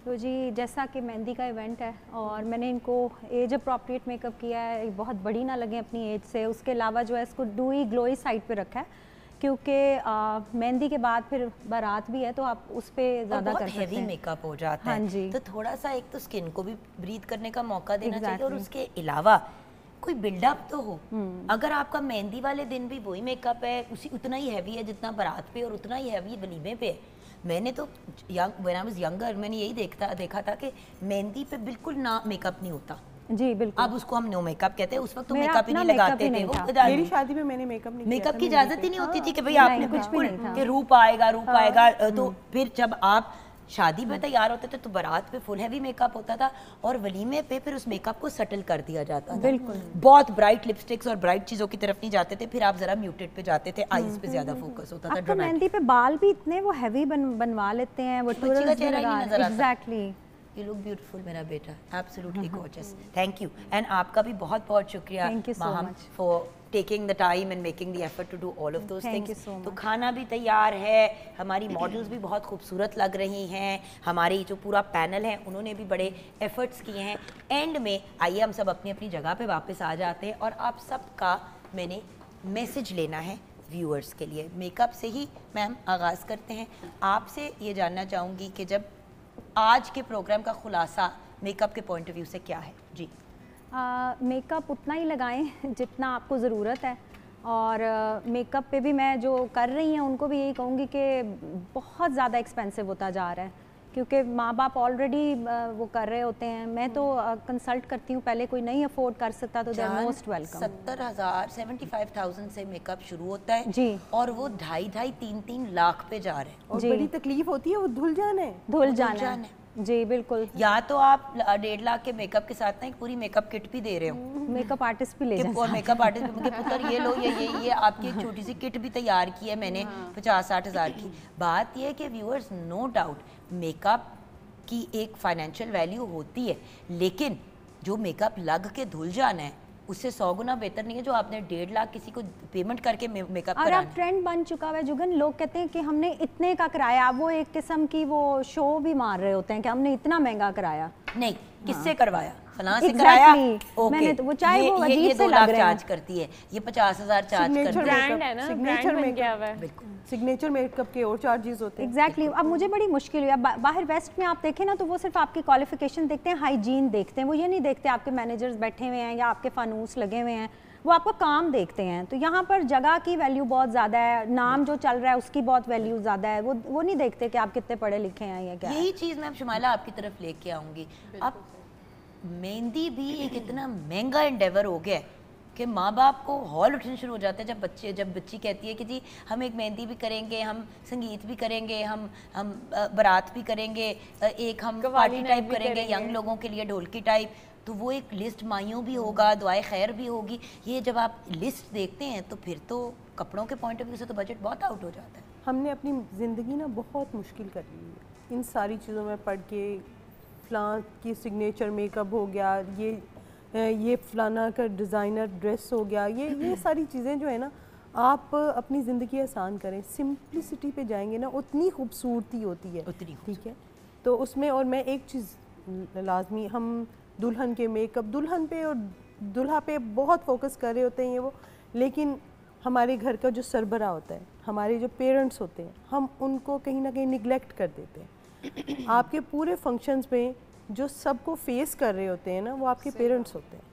तो जी, जैसा कि मेहंदी का इवेंट है और मैंने इनको एज अप्रोप्रिएट मेकअप किया है, बहुत बड़ी ना लगे अपनी एज से। उसके अलावा जो है इसको डूई ग्लोई साइड पे रखा है क्योंकि मेहंदी के बाद फिर बारात भी है तो आप उस पर ज़्यादा कर सकते हेवी हैं। मेकअप हो जाता हाँ है जी। तो थोड़ा सा एक तो स्किन को भी ब्रीथ करने का मौका देना चाहिए, और Exactly. उसके अलावा कोई बिल्डअप तो हो। अगर आपका मेहंदी वाले दिन भी वही मेकअप है, उसी उतना ही हैवी है जितना बारात पे, और उतना ही हैवी वलीमे पे है। मैंने तो व्हेन आई वाज यंगर मैंने यही देखा था कि मेहंदी पे बिल्कुल ना मेकअप नहीं होता। जी बिल्कुल। अब उसको हम नो मेकअप कहते हैं, उस वक्त तो मेरा मेकअप ही अपना नहीं makeup लगाते ही थे नहीं वो था। खुदा मेरी नहीं। शादी में मैंने मेकअप नहीं किया मेकअप था, की मेरी इजाजत ही नहीं होती थी कि भाई नहीं, आपने कुछ भी नहीं था। कि रूप आएगा तो फिर जब आप शादी में तैयार होते थे तो बारात पे फुल हैवी मेकअप होता था, और वलीमे पे फिर उस मेकअप को सटल कर दिया जाता था। बिल्कुल। बहुत ब्राइट लिपस्टिक्स और ब्राइट चीजों की तरफ नहीं जाते थे, फिर आप जरा म्यूटेड पे जाते थे, आईज पे ज्यादा फोकस होता था, अब तो ड्रामेटिक। मेहंदी पे बाल भी इतने वो हैवी बनवा लेते हैं, वो बच्ची का चेहरा ही नहीं नजर आता। एग्जैक्टली। You look beautiful मेरा बेटा, absolutely gorgeous. Thank you. And आपका भी बहुत बहुत शुक्रिया Thank you so Maham much. for taking the time and making the effort to do all of those Thank things. you so तो much. खाना भी तैयार है, हमारी मॉडल्स भी बहुत खूबसूरत लग रही हैं, हमारी जो पूरा पैनल है उन्होंने भी बड़े एफर्ट्स किए हैं। एंड में आइए हम सब अपनी अपनी जगह पे वापस आ जाते हैं, और आप सबका मैंने मैसेज लेना है व्यूअर्स के लिए। मेकअप से ही मैम आगाज़ करते हैं। आपसे ये जानना चाहूँगी कि जब आज के प्रोग्राम का खुलासा मेकअप के पॉइंट ऑफ व्यू से क्या है? जी। मेकअप उतना ही लगाएं जितना आपको ज़रूरत है, और मेकअप पे भी मैं जो कर रही हैं उनको भी यही कहूँगी कि बहुत ज़्यादा एक्सपेंसिव होता जा रहा है, क्योंकि माँ बाप ऑलरेडी वो कर रहे होते हैं। मैं तो कंसल्ट करती हूँ, पहले कोई नहीं अफोर्ड कर सकता तो दे आर मोस्ट वेलकम। 70,000 75,000 से मेकअप शुरू होता है जी। और वो 2.5-3 लाख पे जा रहे हैं। और जी। बड़ी तकलीफ होती है, वो धुल जाना है। धुल जाना जाना है। जी बिल्कुल। या तो आप 1.5 लाख के मेकअप के साथ ना एक पूरी मेकअप किट भी दे रहे हो, मेकअप आर्टिस्ट भी ले कि जाए और मेकअप आर्टिस्ट के पुत्र ये लो, ये आपकी एक छोटी सी किट भी तैयार की है मैंने 50-60 हज़ार की। बात ये है कि व्यूअर्स, नो डाउट मेकअप की एक फाइनेंशियल वैल्यू होती है, लेकिन जो मेकअप लग के धुल जाना है उससे 100 गुना बेहतर नहीं है जो आपने 1.5 लाख किसी को पेमेंट करके मेकअप और कराना अब ट्रेंड बन चुका है जुगन, लोग कहते हैं कि हमने इतने का कराया, वो एक किस्म की वो शो भी मार रहे होते हैं कि हमने इतना महंगा कराया। नहीं, किससे करवाया? फलां से कराया, Exactly. मैंने तो वो चाहे वो अजीब ये से 2 लग लाख रहे हैं। चार्ज करती है, ये 50,000 चार्ज करती है। ब्रांड है ना, ब्रांड बन गया हुआ है। बिल्कुल सिग्नेचर मेकअप के और चार्जेस होते हैं। एग्जैक्टली अब मुझे बड़ी मुश्किल हुई। अब बाहर वेस्ट में आप देखें ना तो वो सिर्फ आपकी क्वालिफिकेशन देखते हैं, हाइजीन देखते हैं, वो ये नहीं देखते आपके मैनेजर्स बैठे हुए हैं या आपके फानूस लगे हुए हैं, वो आपका काम देखते हैं। तो यहाँ पर जगह की वैल्यू बहुत ज़्यादा है, नाम जो चल रहा है उसकी बहुत वैल्यू ज़्यादा है, वो नहीं देखते कि आप कितने पढ़े लिखे हैं या क्या है। यही चीज़ मैं अब शुमाइला आपकी तरफ लेके आऊँगी। अब मेहंदी भी एक इतना महंगा एंडेवर हो गया है कि माँ बाप को हॉल उठने शुरू हो जाते हैं जब बच्ची कहती है कि जी हम एक मेहंदी भी करेंगे, हम संगीत भी करेंगे, हम बारात भी करेंगे, एक हम पार्टी टाइप करेंगे यंग लोगों के लिए ढोलकी टाइप। तो वो एक लिस्ट माइयों भी होगा, दुआए खैर भी होगी। ये जब आप लिस्ट देखते हैं तो फिर तो कपड़ों के पॉइंट ऑफ व्यू से तो बजट बहुत आउट हो जाता है। हमने अपनी ज़िंदगी ना बहुत मुश्किल कर ली है इन सारी चीज़ों में पढ़ के। फ़लाँ की सिग्नेचर मेकअप हो गया, ये फ़लाना का डिज़ाइनर ड्रेस हो गया, ये सारी चीज़ें जो है ना, आप अपनी ज़िंदगी आसान करें, सिंपलिसिटी पे जाएंगे ना, उतनी खूबसूरती होती है, उतनी ठीक है। तो उसमें और मैं एक चीज़ लाजमी, हम दुल्हन के मेकअप, दुल्हन पे और दुल्हा पे बहुत फोकस कर रहे होते हैं ये वो, लेकिन हमारे घर का जो सरबरा होता है, हमारे जो पेरेंट्स होते हैं, हम उनको कहीं ना कहीं निगलेक्ट कर देते हैं। आपके पूरे फंक्शंस में जो सबको फेस कर रहे होते हैं ना, वो आपके पेरेंट्स होते हैं।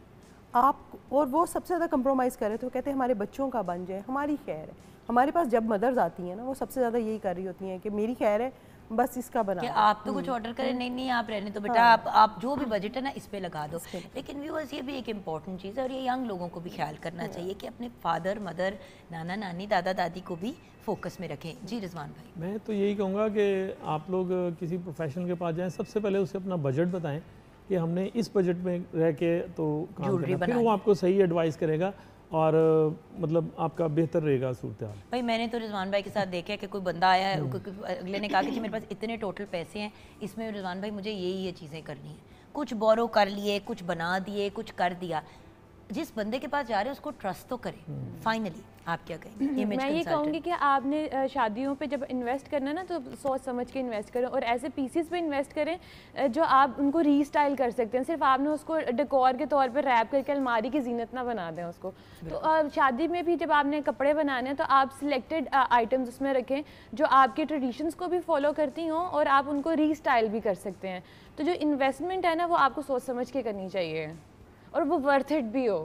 आप और वो सबसे ज़्यादा कंप्रोमाइज़ कर रहे थे, वो कहते हैं हमारे बच्चों का बन जाए, हमारी खैर है। हमारे पास जब मदर्स आती हैं ना, वो सबसे ज़्यादा यही कर रही होती हैं कि मेरी खैर है, बस इसका बना। कि आप तो कुछ ऑर्डर करें, नहीं आप रहने तो बेटा, आप जो भी बजट है ना इस पे लगा दो। लेकिन व्यूअर्स ये भी एक इम्पॉर्टेंट चीज़ है और ये यंग लोगों को भी ख्याल करना चाहिए कि अपने फादर मदर, नाना नानी, दादा दादी को भी फोकस में रखें। जी रिजवान भाई। मैं तो यही कहूँगा कि आप लोग किसी प्रोफेशनल के पास जाएं, सबसे पहले उसे अपना बजट बताएं कि हमने इस बजट में रह के तो काम करना, फिर वो आपको सही एडवाइस करेगा और मतलब आपका बेहतर रहेगा सूरत हाल। भाई मैंने तो रिजवान भाई के साथ देखा है कि कोई बंदा आया है, अगले ने कहा कि जी मेरे पास इतने टोटल पैसे हैं, इसमें रिजवान भाई मुझे ये चीज़ें करनी है, कुछ बोरो कर लिए, कुछ बना दिए, कुछ कर दिया। जिस बंदे के पास जा रहे हैं उसको ट्रस्ट तो करें। फाइनली आप क्या कहेंगे? मैं ये कहूँगी कि आपने शादियों पे जब इन्वेस्ट करना ना तो सोच समझ के इन्वेस्ट करें और ऐसे पीसेस पे इन्वेस्ट करें जो आप उनको रीस्टाइल कर सकते हैं। सिर्फ आपने उसको डेकोर के तौर पे रैप करके अलमारी की जीनत ना बना दें उसको। तो शादी में भी जब आपने कपड़े बनाने हैं तो आप सिलेक्टेड आइटम्स उसमें रखें जो आपके ट्रेडिशंस को भी फॉलो करती हों और आप उनको रीस्टाइल भी कर सकते हैं। तो जो इन्वेस्टमेंट है ना वो आपको सोच समझ के करनी चाहिए और वो वर्थ इट भी हो।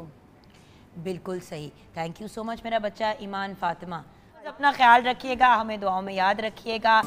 बिल्कुल सही। थैंक यू सो मच मेरा बच्चा ईमान फातिमा। अपना ख्याल रखिएगा, हमें दुआओं में याद रखिएगा।